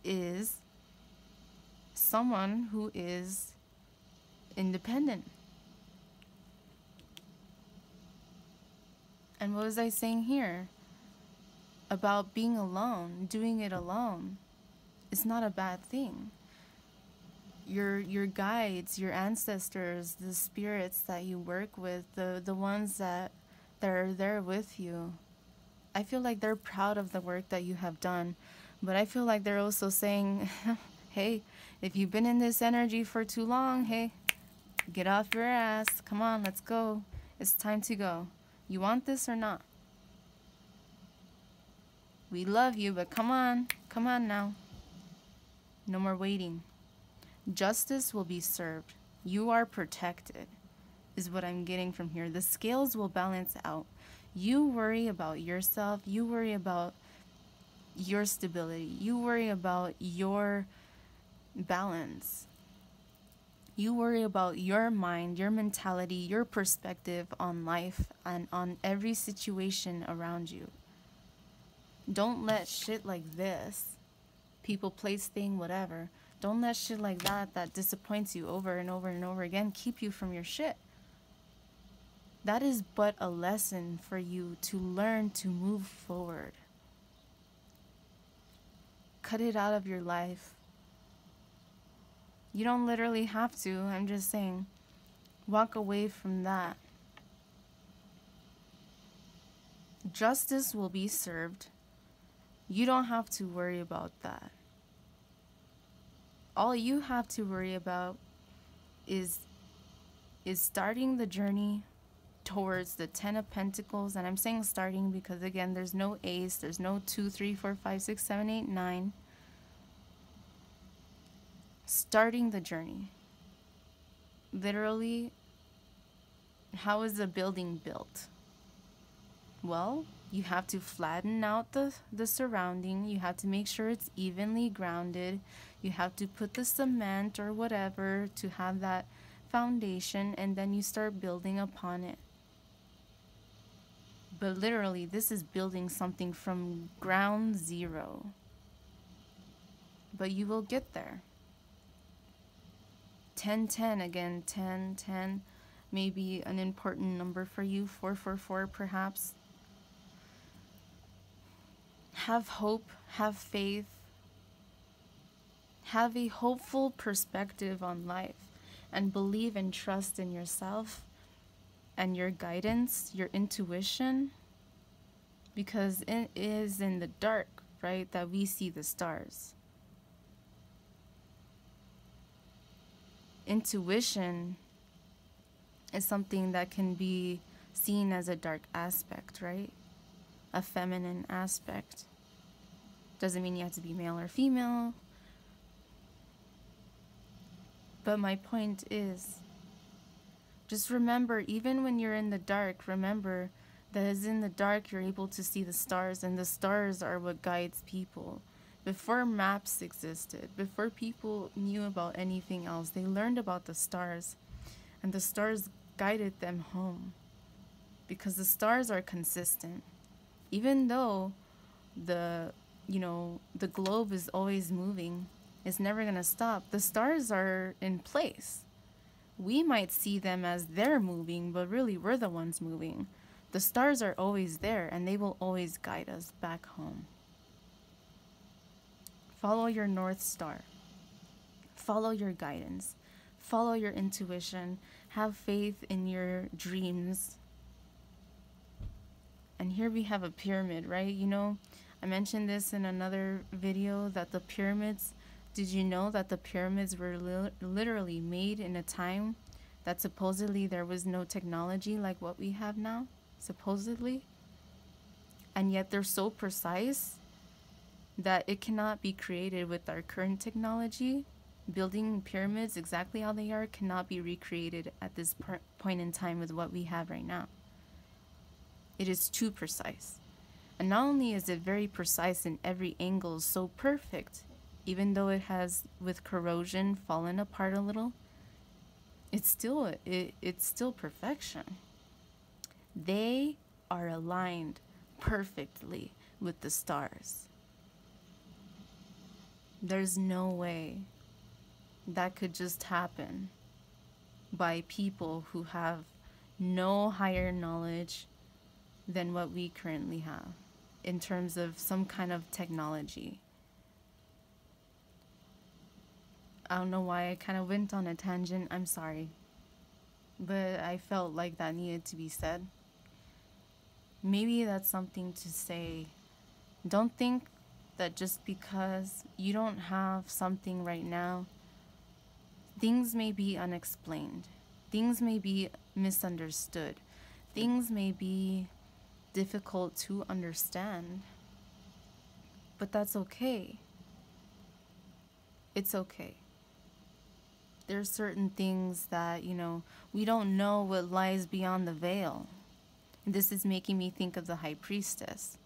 is someone who is independent. And what was I saying here? About being alone, doing it alone. It's not a bad thing. Your guides, your ancestors, the spirits that you work with, the ones that are there with you, I feel like they're proud of the work that you have done. But I feel like they're also saying, hey, if you've been in this energy for too long, hey, get off your ass. Come on, let's go. It's time to go. You want this or not? We love you, but come on. Come on now. No more waiting. Justice will be served. You are protected, is what I'm getting from here. The scales will balance out. You worry about yourself. You worry about your stability. You worry about your balance. You worry about your mind, your mentality, your perspective on life and on every situation around you. Don't let shit like this, people, place, thing, whatever, don't let shit like that disappoints you over and over and over again keep you from your shit. That is but a lesson for you to learn to move forward. Cut it out of your life. You don't literally have to. I'm just saying, walk away from that. Justice will be served. You don't have to worry about that. All you have to worry about is starting the journey towards the 10 of Pentacles. And I'm saying starting because, again, there's no ace. There's no 2, 3, 4, 5, 6, 7, 8, 9. Starting the journey. Literally, how is a building built? Well, you have to flatten out the surrounding. You have to make sure it's evenly grounded. You have to put the cement or whatever to have that foundation, and then you start building upon it. But literally, this is building something from ground zero. But you will get there. 10, 10, again, 10, 10, maybe an important number for you. 4, 4, 4, perhaps. Have hope, have faith, have a hopeful perspective on life, and believe and trust in yourself and your guidance, your intuition, because it is in the dark, right, that we see the stars. Intuition is something that can be seen as a dark aspect, right? A feminine aspect. Doesn't mean you have to be male or female. But my point is, just remember, even when you're in the dark, remember that as in the dark you're able to see the stars, and the stars are what guides people. Before maps existed, before people knew about anything else, they learned about the stars, and the stars guided them home, because the stars are consistent. Even though the globe is always moving, it's never going to stop. The stars are in place. We might see them as they're moving, but really we're the ones moving. The stars are always there, and they will always guide us back home. Follow your North Star. Follow your guidance. Follow your intuition. Have faith in your dreams. And here we have a pyramid, right? You know, I mentioned this in another video, that the pyramids, did you know that the pyramids were literally made in a time that supposedly there was no technology like what we have now? Supposedly. And yet they're so precise that it cannot be created with our current technology. Building pyramids exactly how they are cannot be recreated at this point in time with what we have right now. It is too precise. And not only is it very precise in every angle, so perfect, even though it has, with corrosion, fallen apart a little, it's still perfection. They are aligned perfectly with the stars. There's no way that could just happen by people who have no higher knowledge than what we currently have in terms of some kind of technology. I don't know why I kind of went on a tangent. I'm sorry. But I felt like that needed to be said. Maybe that's something to say. Don't think that just because you don't have something right now, things may be unexplained. Things may be misunderstood. Things may be difficult to understand. But that's okay. It's okay. There's certain things that, we don't know what lies beyond the veil. And this is making me think of the High Priestess.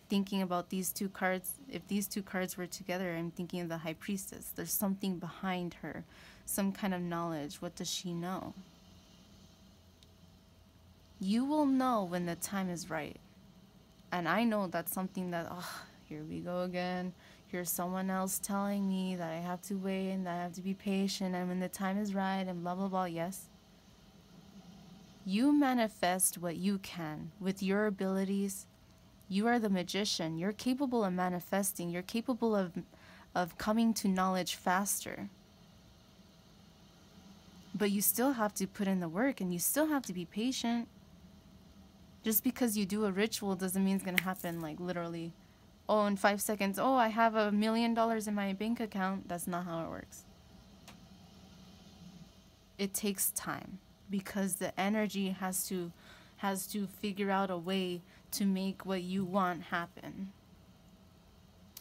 Thinking about these two cards, if these two cards were together, I'm thinking of the High Priestess. There's something behind her, some kind of knowledge. What does she know? You will know when the time is right. And I know that's something that, here we go again. Here's someone else telling me that I have to wait and that I have to be patient and when the time is right and blah, blah, blah. Yes. You manifest what you can with your abilities. You are the magician. You're capable of manifesting. You're capable of coming to knowledge faster. But you still have to put in the work and you still have to be patient. Just because you do a ritual doesn't mean it's going to happen like literally, in 5 seconds, I have $1 million in my bank account. That's not how it works. It takes time. because the energy has to figure out a way to make what you want happen.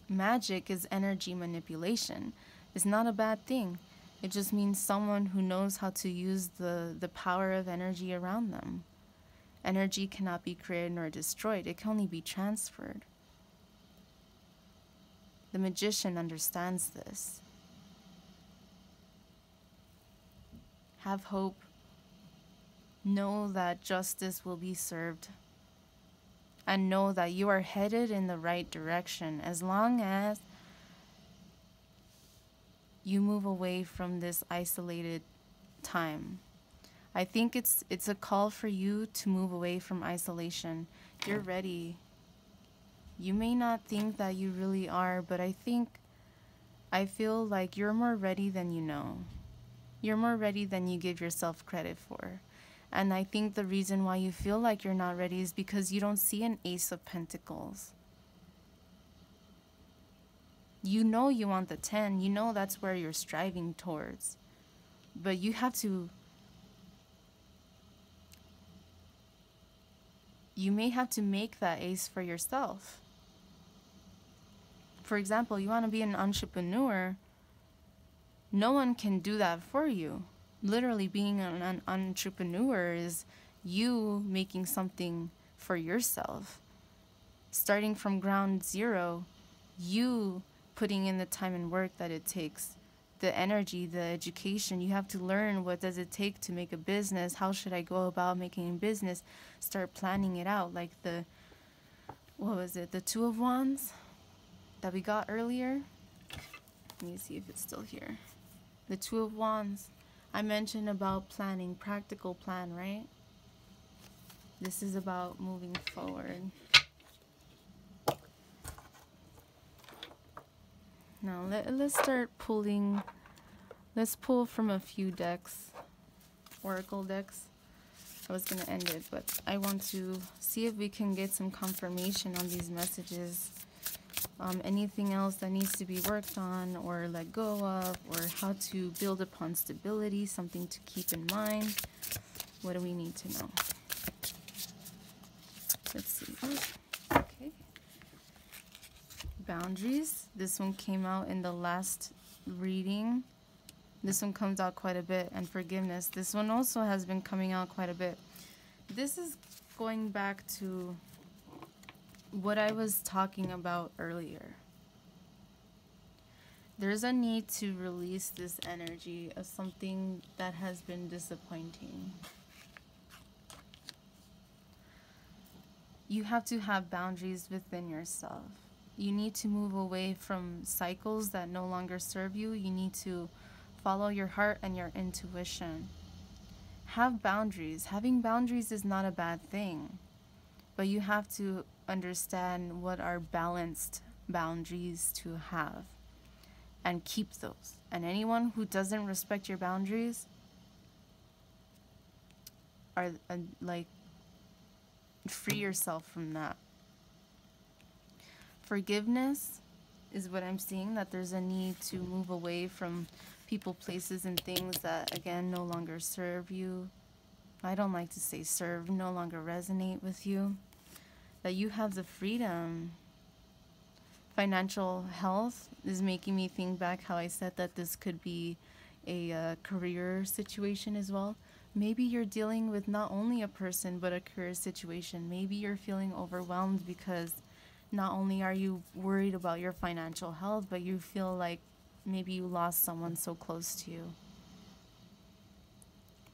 Magic is energy manipulation. It's not a bad thing. It just means someone who knows how to use the power of energy around them. Energy cannot be created nor destroyed. It can only be transferred. The magician understands this. Have hope. Know that justice will be served. And know that you are headed in the right direction as long as you move away from this isolated time. I think it's a call for you to move away from isolation. You're ready. You may not think that you really are, but I feel like you're more ready than you know. You're more ready than you give yourself credit for. And I think the reason why you feel like you're not ready is because you don't see an Ace of Pentacles. You know you want the 10. You know that's where you're striving towards. But you may have to make that ace for yourself. For example, you want to be an entrepreneur. No one can do that for you. Literally, being an entrepreneur is you making something for yourself. Starting from ground zero, you putting in the time and work that it takes, the energy, the education. You have to learn, what does it take to make a business? How should I go about making a business? Start planning it out. Like the Two of Wands that we got earlier. Let me see if it's still here. The Two of Wands. I mentioned about planning, practical plan, right? This is about moving forward. Now let's start pulling. Let's pull from a few decks, oracle decks. I was going to end it, but I want to see if we can get some confirmation on these messages. Anything else that needs to be worked on or let go of, or how to build upon stability, something to keep in mind. What do we need to know? Let's see. Okay. Boundaries. This one came out in the last reading. This one comes out quite a bit. And forgiveness. This one also has been coming out quite a bit. This is going back to what I was talking about earlier. There's a need to release this energy of something that has been disappointing. You have to have boundaries within yourself. You need to move away from cycles that no longer serve you. You need to follow your heart and your intuition. Have boundaries. Having boundaries is not a bad thing, but you have to understand what are balanced boundaries to have and keep those. And anyone who doesn't respect your boundaries are free yourself from that. Forgiveness is what I'm seeing, that there's a need to move away from people, places, and things that, again, no longer serve you. I don't like to say serve, no longer resonate with you. That you have the freedom. Financial health is making me think back how I said that this could be a career situation as well. Maybe you're dealing with not only a person, but a career situation. Maybe you're feeling overwhelmed because not only are you worried about your financial health, but you feel like maybe you lost someone so close to you.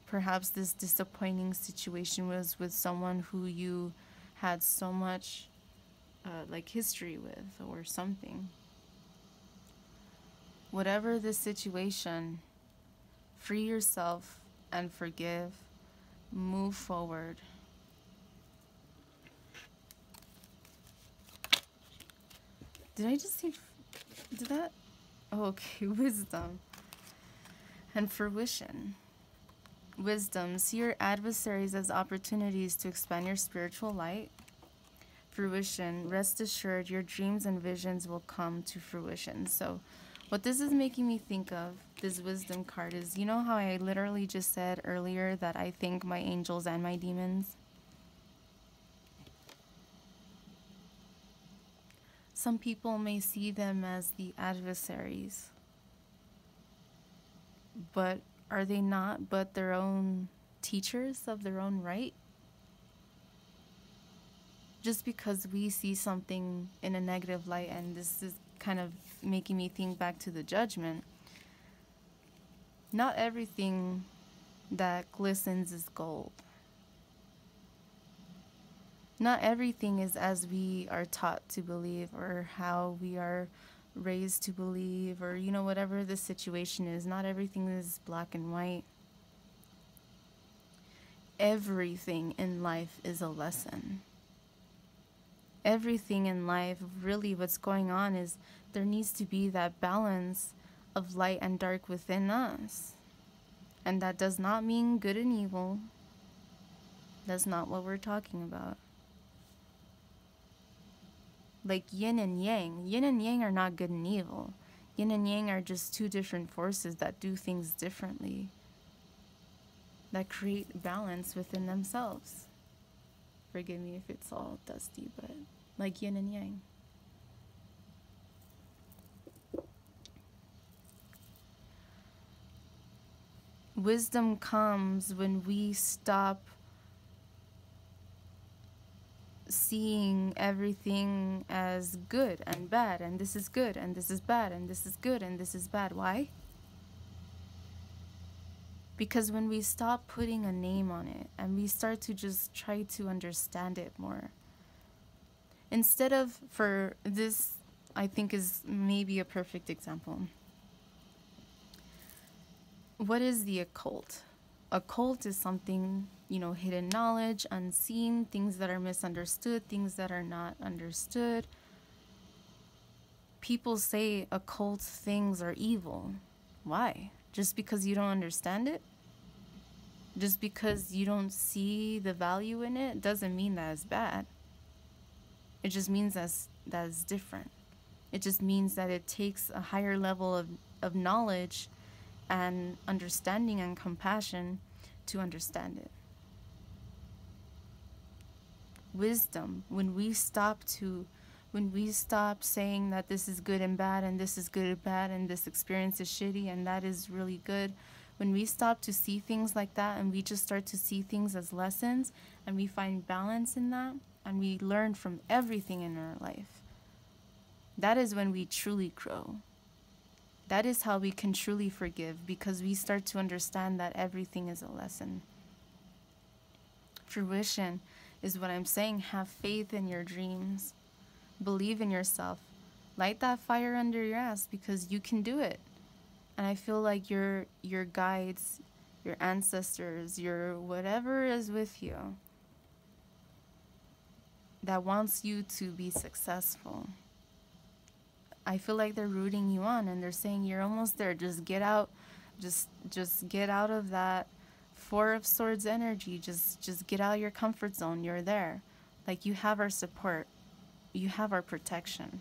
Perhaps this disappointing situation was with someone who you had so much history with or something. Whatever the situation, free yourself and forgive. Move forward. Did I just see... Did that... Oh, okay, wisdom. And fruition. Wisdom. See your adversaries as opportunities to expand your spiritual light. Fruition. Rest assured your dreams and visions will come to fruition. So What this is making me think of, this wisdom card, is, you know how I literally just said earlier that I thank my angels and my demons? Some people may see them as the adversaries, but are they not but their own teachers of their own right? Just because we see something in a negative light, and this is kind of making me think back to the judgment, not everything that glistens is gold. Not everything is as we are taught to believe, or how we are raised to believe, or, you know, whatever the situation is. Not everything is black and white. Everything in life is a lesson. Everything in life, really what's going on is there needs to be that balance of light and dark within us. And that does not mean good and evil. That's not what we're talking about. Like yin and yang. Yin and yang are not good and evil. Yin and yang are just two different forces that do things differently, that create balance within themselves. Forgive me if it's all dusty, but like yin and yang. Wisdom comes when we stop seeing everything as good and bad, and this is good and this is bad, and this is good and this is bad. Why? Because when we stop putting a name on it and we start to just try to understand it more, instead of, for this, I think is maybe a perfect example. What is the occult? Occult is something, you know, hidden knowledge, unseen, things that are misunderstood, things that are not understood. People say occult things are evil. Why? Just because you don't understand it? Just because you don't see the value in it doesn't mean that it's bad. It just means that it's different. It just means that it takes a higher level of knowledge and understanding and compassion to understand it. Wisdom, when we stop saying that this is good and bad, and this is good and bad, and this experience is shitty and that is really good, when we stop to see things like that and we just start to see things as lessons, and we find balance in that, and we learn from everything in our life, that is when we truly grow. That is how we can truly forgive, because we start to understand that everything is a lesson. Fruition is what I'm saying. Have faith in your dreams. Believe in yourself. Light that fire under your ass, because you can do it. And I feel like your guides, your ancestors, your whatever is with you that wants you to be successful, I feel like they're rooting you on, and they're saying you're almost there. Just get out. Just get out of that Four of Swords energy. Just get out of your comfort zone. You're there. Like, you have our support. You have our protection.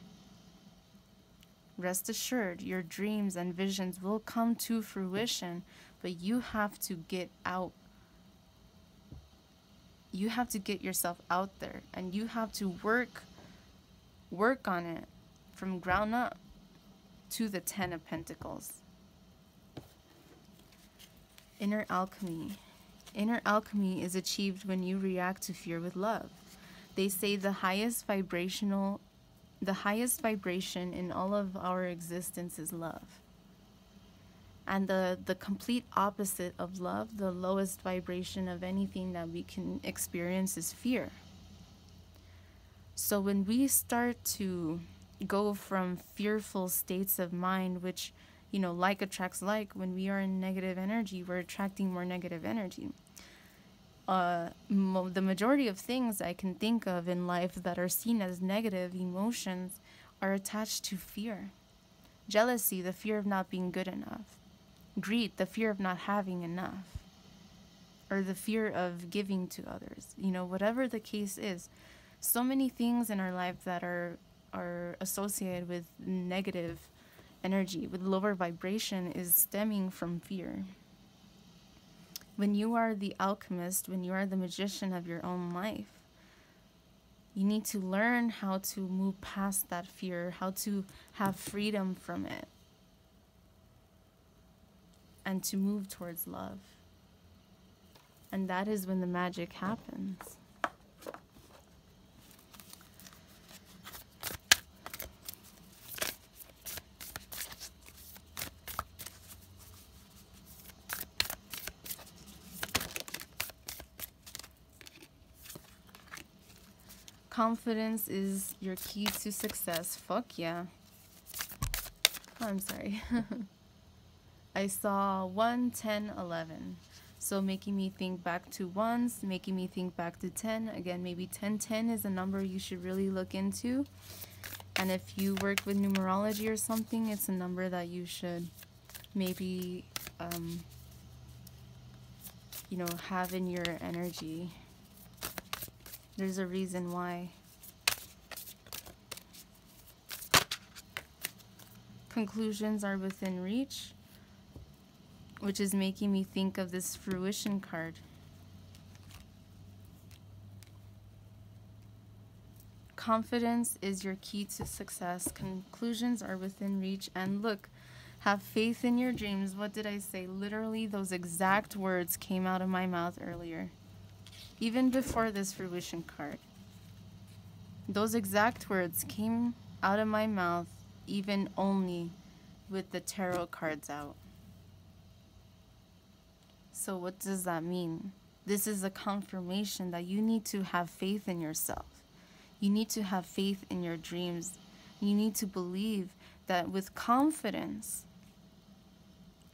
Rest assured, your dreams and visions will come to fruition, but you have to get out. You have to get yourself out there, and you have to work on it from ground up to the 10 of Pentacles. Inner alchemy. Inner alchemy is achieved when you react to fear with love. They say the highest vibration in all of our existence is love. And the complete opposite of love, the lowest vibration of anything that we can experience, is fear. So when we start to go from fearful states of mind, which, you know, like attracts like, when we are in negative energy, we're attracting more negative energy. The majority of things I can think of in life that are seen as negative emotions are attached to fear. Jealousy, the fear of not being good enough. Greed, the fear of not having enough. Or the fear of giving to others. You know, whatever the case is. So many things in our life that are associated with negative energy, with lower vibration, is stemming from fear. When you are the alchemist, when you are the magician of your own life, you need to learn how to move past that fear, how to have freedom from it, and to move towards love. And that is when the magic happens. Confidence is your key to success. Fuck yeah. Oh, I'm sorry. I saw 1, 10, 11. So making me think back to ones, making me think back to 10. Again, maybe 10, 10 is a number you should really look into. And if you work with numerology or something, it's a number that you should maybe, have in your energy. There's a reason why. Conclusions are within reach, which is making me think of this fruition card. Confidence is your key to success. Conclusions are within reach. And look, have faith in your dreams. What did I say? Literally, those exact words came out of my mouth earlier. Even before this fruition card. Those exact words came out of my mouth, even only with the tarot cards out. So what does that mean? This is a confirmation that you need to have faith in yourself. You need to have faith in your dreams. You need to believe that with confidence,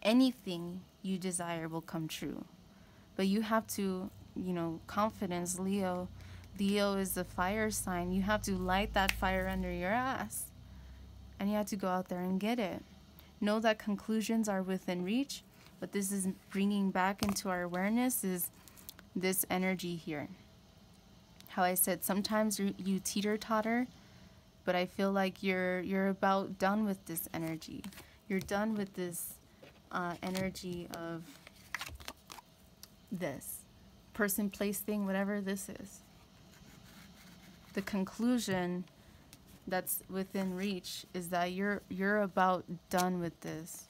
anything you desire will come true. But you have to, confidence, Leo. Leo is the fire sign. You have to light that fire under your ass. And you have to go out there and get it. Know that conclusions are within reach. What this is bringing back into our awareness is this energy here. How I said sometimes you teeter-totter, but I feel like you're about done with this energy. You're done with this energy of this person, place, thing, whatever this is. The conclusion that's within reach is that you're about done with this.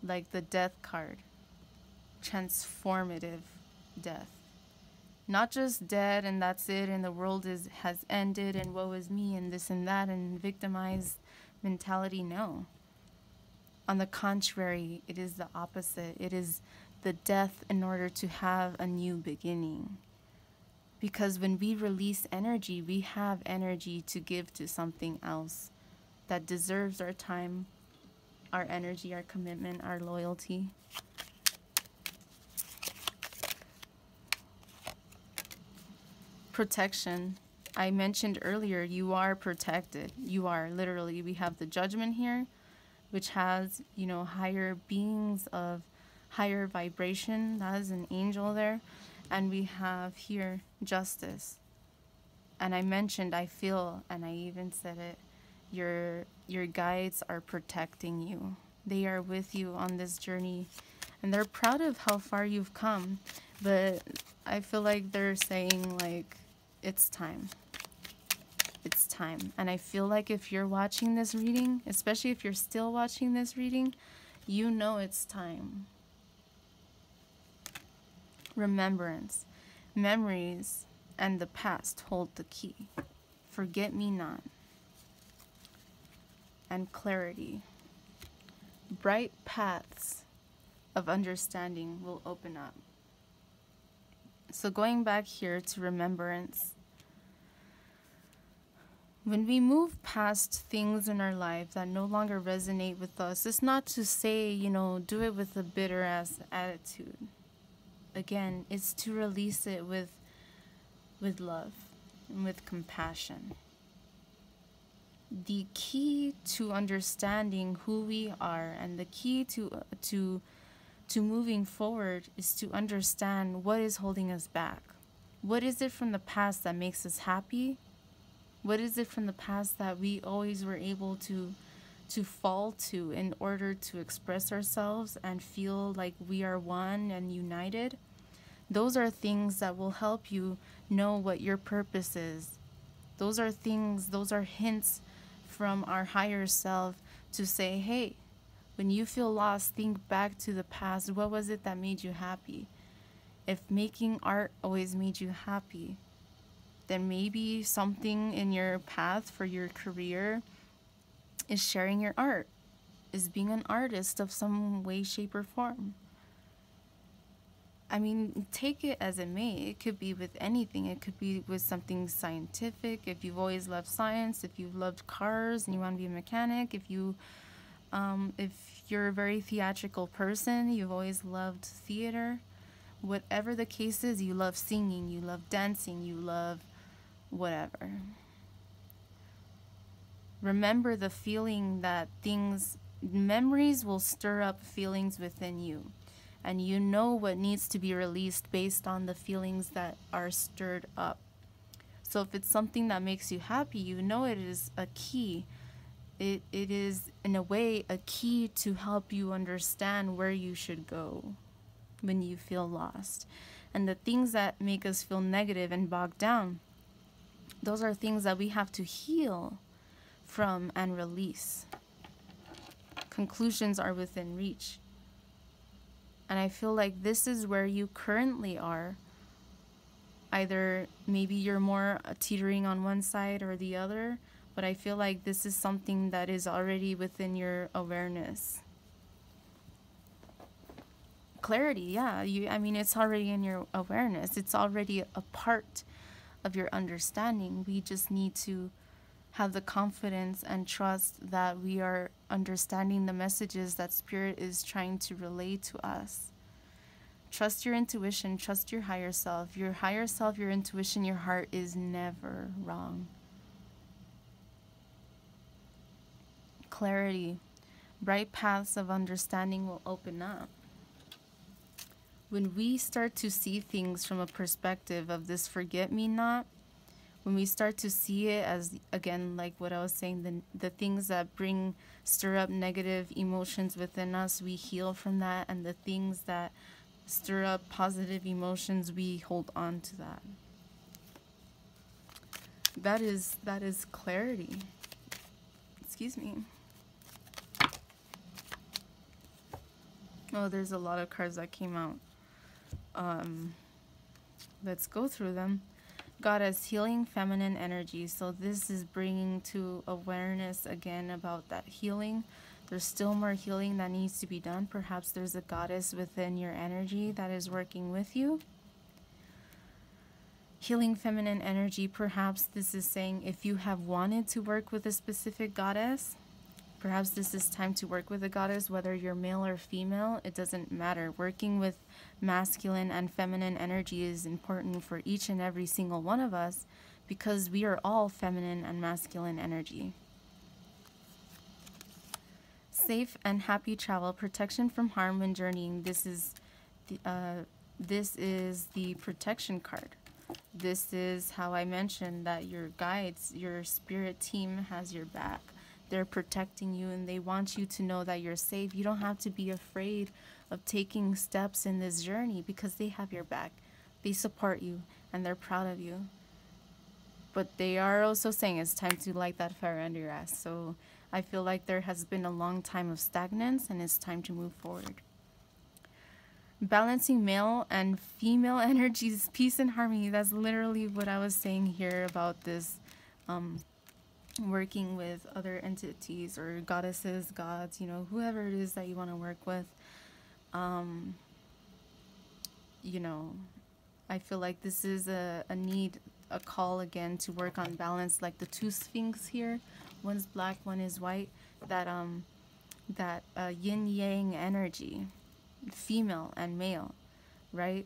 Like the death card. Transformative death. Not just dead and that's it and the world has ended and woe is me and this and that and victimized mentality. No. On the contrary, it is the opposite. It is the death in order to have a new beginning. Because when we release energy, we have energy to give to something else that deserves our time, our energy, our commitment, our loyalty. Protection. I mentioned earlier, you are protected. You are, literally. We have the Judgment here, which has, higher beings of higher vibration. That is an angel there. And we have here Justice. And I mentioned, I feel, and I even said it, your guides are protecting you. They are with you on this journey. And they're proud of how far you've come. But I feel like they're saying, like, it's time. It's time. And I feel like if you're watching this reading, especially if you're still watching this reading, you know it's time. Remembrance, memories, and the past hold the key. Forget me not. And clarity. Bright paths of understanding will open up. So going back here to remembrance, when we move past things in our life that no longer resonate with us, it's not to say, do it with a bitter ass attitude. Again, it's to release it with love and with compassion. The key to understanding who we are and the key to moving forward is to understand what is holding us back. What is it from the past that makes us happy? What is it from the past that we always were able to to fall to in order to express ourselves and feel like we are one and united, those are things that will help you know what your purpose is. Those are things, those are hints from our higher self to say, hey, when you feel lost, think back to the past. What was it that made you happy? If making art always made you happy, then maybe something in your path for your career is sharing your art, is being an artist of some way, shape, or form. I mean, take it as it may. It could be with anything. It could be with something scientific. If you've always loved science, if you've loved cars and you want to be a mechanic, if you're a very theatrical person, you've always loved theater. Whatever the case is, you love singing, you love dancing, you love whatever. Remember the feeling that memories will stir up feelings within you. And you know what needs to be released based on the feelings that are stirred up. So if it's something that makes you happy, you know it is a key. It is, in a way, a key to help you understand where you should go when you feel lost. And the things that make us feel negative and bogged down, those are things that we have to heal from and release. Conclusions are within reach. And I feel like this is where you currently are. Either maybe you're more teetering on one side or the other, but I feel like this is something that is already within your awareness. Clarity, yeah. I mean, it's already in your awareness. It's already a part of your understanding. We just need to have the confidence and trust that we are understanding the messages that Spirit is trying to relay to us. Trust your intuition, trust your higher self. Your higher self, your intuition, your heart is never wrong. Clarity, bright paths of understanding will open up. When we start to see things from a perspective of this forget-me-not, when we start to see it as, again, like what I was saying, the things that stir up negative emotions within us, we heal from that, and the things that stir up positive emotions, we hold on to that. That is clarity. Excuse me. Oh, there's a lot of cards that came out. Let's go through them. Goddess, healing feminine energy. So this is bringing to awareness again about that healing. There's still more healing that needs to be done. Perhaps there's a goddess within your energy that is working with you. Healing feminine energy, perhaps this is saying if you have wanted to work with a specific goddess, perhaps this is time to work with a goddess, whether you're male or female, it doesn't matter. Working with masculine and feminine energy is important for each and every single one of us because we are all feminine and masculine energy. Safe and happy travel, protection from harm when journeying. This is the protection card. This is how I mentioned that your guides, your spirit team has your back. They're protecting you and they want you to know that you're safe. You don't have to be afraid of taking steps in this journey because they have your back. They support you and they're proud of you. But they are also saying it's time to light that fire under your ass. So I feel like there has been a long time of stagnance and it's time to move forward. Balancing male and female energies, peace and harmony. That's literally what I was saying here about this working with other entities or goddesses, gods, whoever it is that you want to work with. I feel like this is a need, a call again to work on balance, like the two sphinx here. One's black, one is white. That yin yang energy, female and male, right?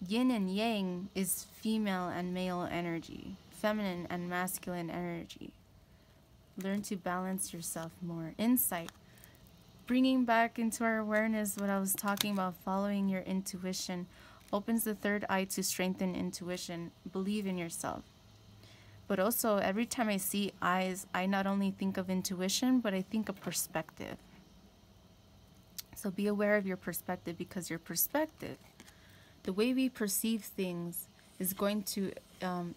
Yin and yang is female and male energy, feminine and masculine energy. Learn to balance yourself more. Insight, bringing back into our awareness what I was talking about, following your intuition opens the third eye to strengthen intuition. Believe in yourself. But also, every time I see eyes, I not only think of intuition, but I think of perspective. So be aware of your perspective, because your perspective, the way we perceive things, is going to,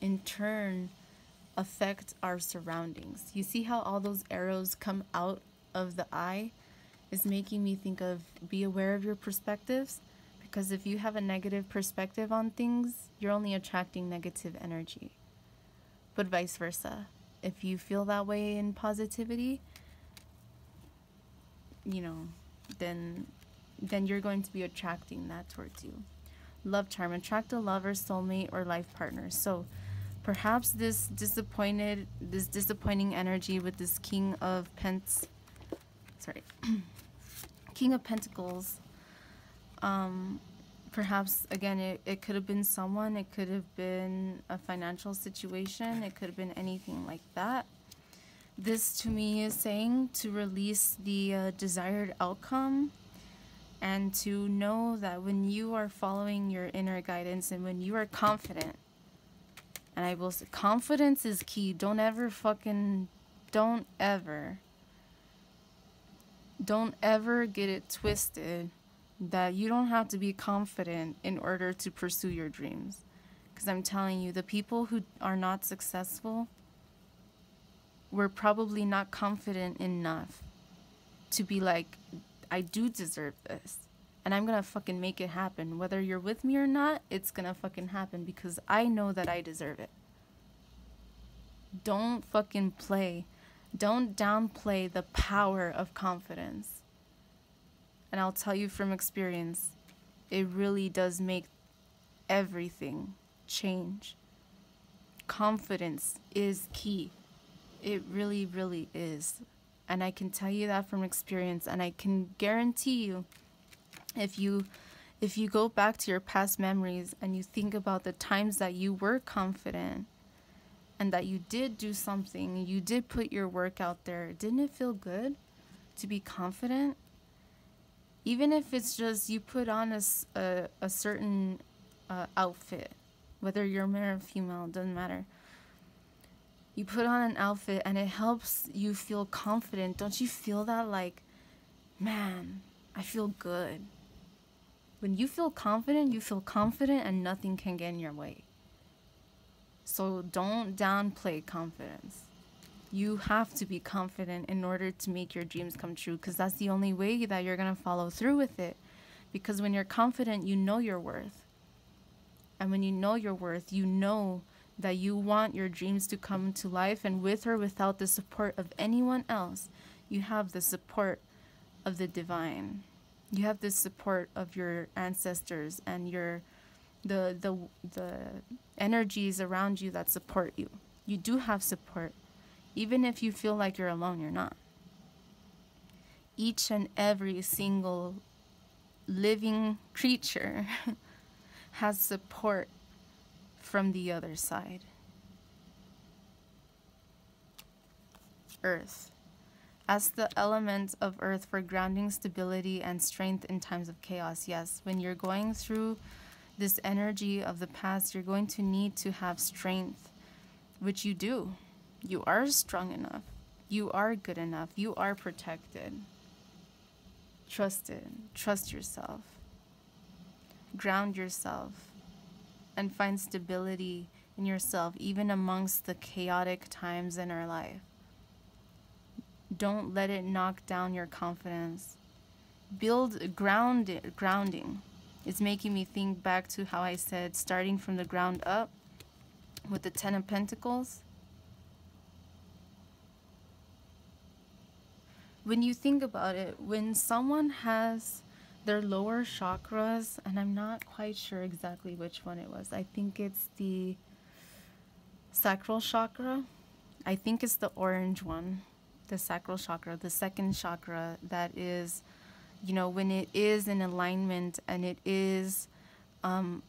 in turn, affect our surroundings. You see how all those arrows come out of the eye? Is making me think of, be aware of your perspectives, because if you have a negative perspective on things, you're only attracting negative energy. But vice versa. If you feel that way in positivity, then you're going to be attracting that towards you. Love charm, attract a lover, soulmate, or life partner. So perhaps this disappointing energy with this King of Pentacles, perhaps, again, it could have been someone, it could have been a financial situation, it could have been anything like that. This, to me, is saying to release the desired outcome, and to know that when you are following your inner guidance and when you are confident, and I will say, confidence is key. Don't ever get it twisted that you don't have to be confident in order to pursue your dreams. Because I'm telling you, the people who are not successful were probably not confident enough to be like, I do deserve this, and I'm gonna fucking make it happen. Whether you're with me or not, it's gonna fucking happen, because I know that I deserve it. Don't fucking play. Don't downplay the power of confidence. And I'll tell you from experience, it really does make everything change. Confidence is key. It really, really is. And I can tell you that from experience. And I can guarantee you, if you go back to your past memories and you think about the times that you were confident and that you did do something, you did put your work out there, didn't it feel good to be confident? Even if it's just you put on a certain outfit, whether you're male or female, doesn't matter. You put on an outfit and it helps you feel confident. Don't you feel that, like, man, I feel good? When you feel confident and nothing can get in your way. So don't downplay confidence. You have to be confident in order to make your dreams come true, because that's the only way that you're going to follow through with it. Because when you're confident, you know your worth. And when you know your worth, you know that you want your dreams to come to life, and with or without the support of anyone else, you have the support of the divine. You have the support of your ancestors and the energies around you that support you. You do have support. Even if you feel like you're alone, you're not. Each and every single living creature has support from the other side. Earth. As the element of earth for grounding, stability, and strength in times of chaos. Yes, when you're going through this energy of the past, you're going to need to have strength, which you do. You are strong enough. You are good enough. You are protected. Trust it. Trust yourself. Ground yourself. And find stability in yourself, even amongst the chaotic times in our life. Don't let it knock down your confidence. Build grounding. It's making me think back to how I said starting from the ground up with the Ten of Pentacles. When you think about it, when someone has their lower chakras, and I'm not quite sure exactly which one it was. I think it's the sacral chakra. I think it's the orange one, the sacral chakra, the second chakra that is, when it is in alignment and it is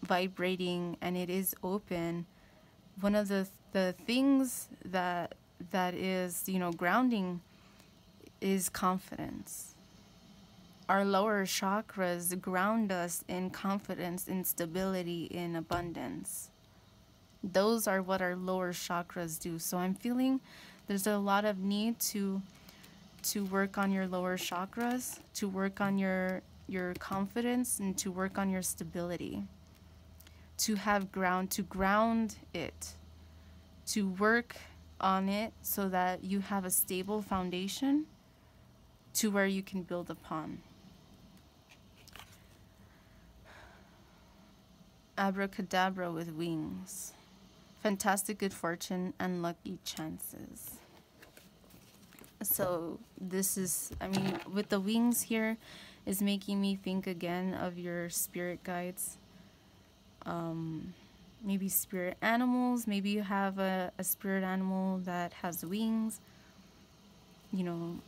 vibrating and it is open, one of the things that is, grounding is confidence. Our lower chakras ground us in confidence, in stability, in abundance. Those are what our lower chakras do. So I'm feeling there's a lot of need to work on your lower chakras, to work on your confidence, and to work on your stability. To have ground, to ground it, to work on it so that you have a stable foundation to where you can build upon. Abracadabra with wings. Fantastic good fortune and lucky chances. So this is, I mean, with the wings here is making me think again of your spirit guides. Maybe spirit animals. Maybe you have a spirit animal that has wings. You know,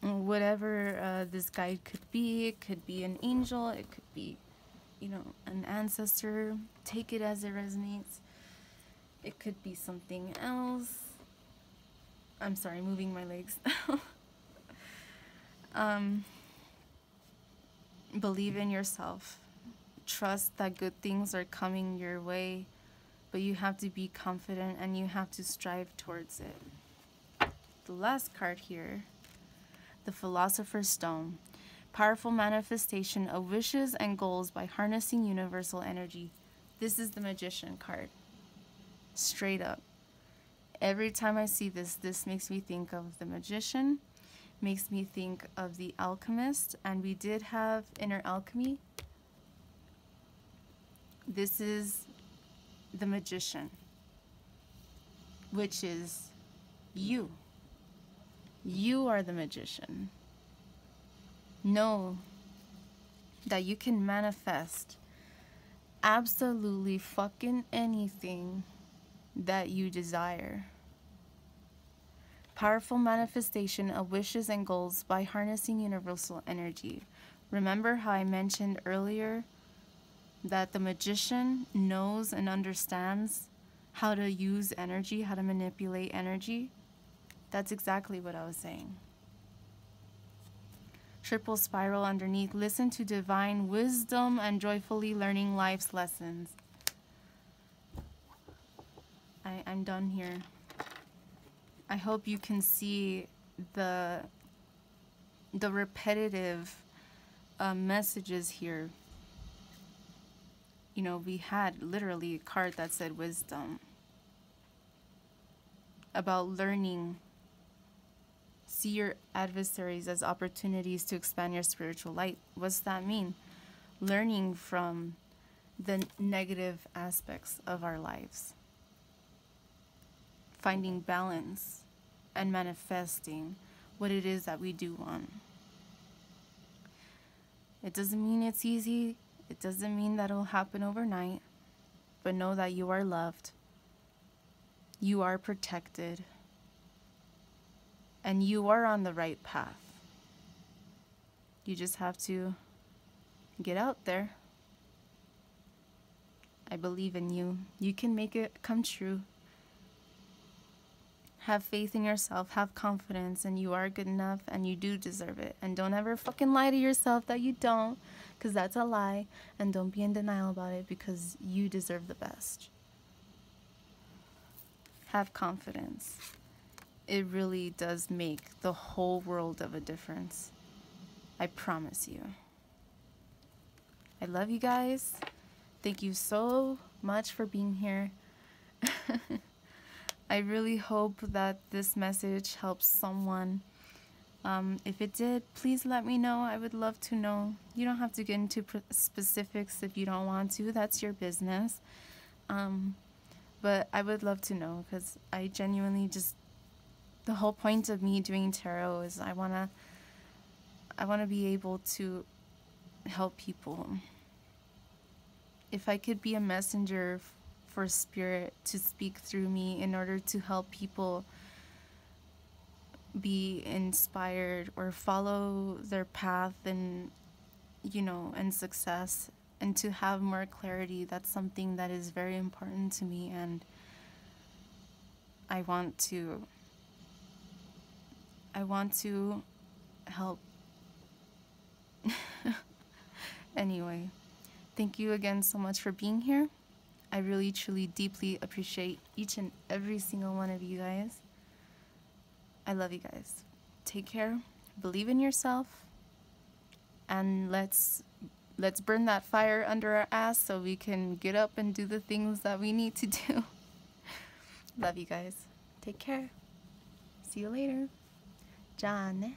whatever this guide could be. It could be an angel. It could be, you know, an ancestor. Take it as it resonates. It could be something else. I'm sorry, moving my legs. Believe in yourself. Trust that good things are coming your way, but you have to be confident and you have to strive towards it. The last card here, the Philosopher's Stone. Powerful manifestation of wishes and goals by harnessing universal energy. This is the Magician card. Straight up. Every time I see this, this makes me think of the Magician, makes me think of the Alchemist, and we did have Inner Alchemy. This is the Magician, which is you. You are the Magician. Know that you can manifest absolutely fucking anything that you desire. Powerful manifestation of wishes and goals by harnessing universal energy. Remember how I mentioned earlier that the Magician knows and understands how to use energy, how to manipulate energy? That's exactly what I was saying. Triple spiral underneath. Listen to divine wisdom and joyfully learning life's lessons. I'm done here. I hope you can see the repetitive messages here. You know, we had literally a card that said wisdom. About learning. See your adversaries as opportunities to expand your spiritual light. What's that mean? Learning from the negative aspects of our lives. Finding balance and manifesting what it is that we do want. It doesn't mean it's easy. It doesn't mean that it'll happen overnight. But know that you are loved. You are protected. And you are on the right path. You just have to get out there. I believe in you. You can make it come true. Have faith in yourself, have confidence, and you are good enough, and you do deserve it. And don't ever fucking lie to yourself that you don't, because that's a lie. And don't be in denial about it, because you deserve the best. Have confidence. It really does make the whole world of a difference. I promise you. I love you guys. Thank you so much for being here. I really hope that this message helps someone. If it did, please let me know. I would love to know. You don't have to get into specifics if you don't want to. That's your business. But I would love to know, because I genuinely just, the whole point of me doing tarot is I wanna be able to help people. If I could be a messenger for spirit to speak through me in order to help people be inspired or follow their path and, you know, and success, and to have more clarity, that's something that is very important to me, and I want to help. Anyway, thank you again so much for being here. I really, truly, deeply appreciate each and every single one of you guys. I love you guys. Take care. Believe in yourself. And let's burn that fire under our ass so we can get up and do the things that we need to do. Love you guys. Take care. See you later. John.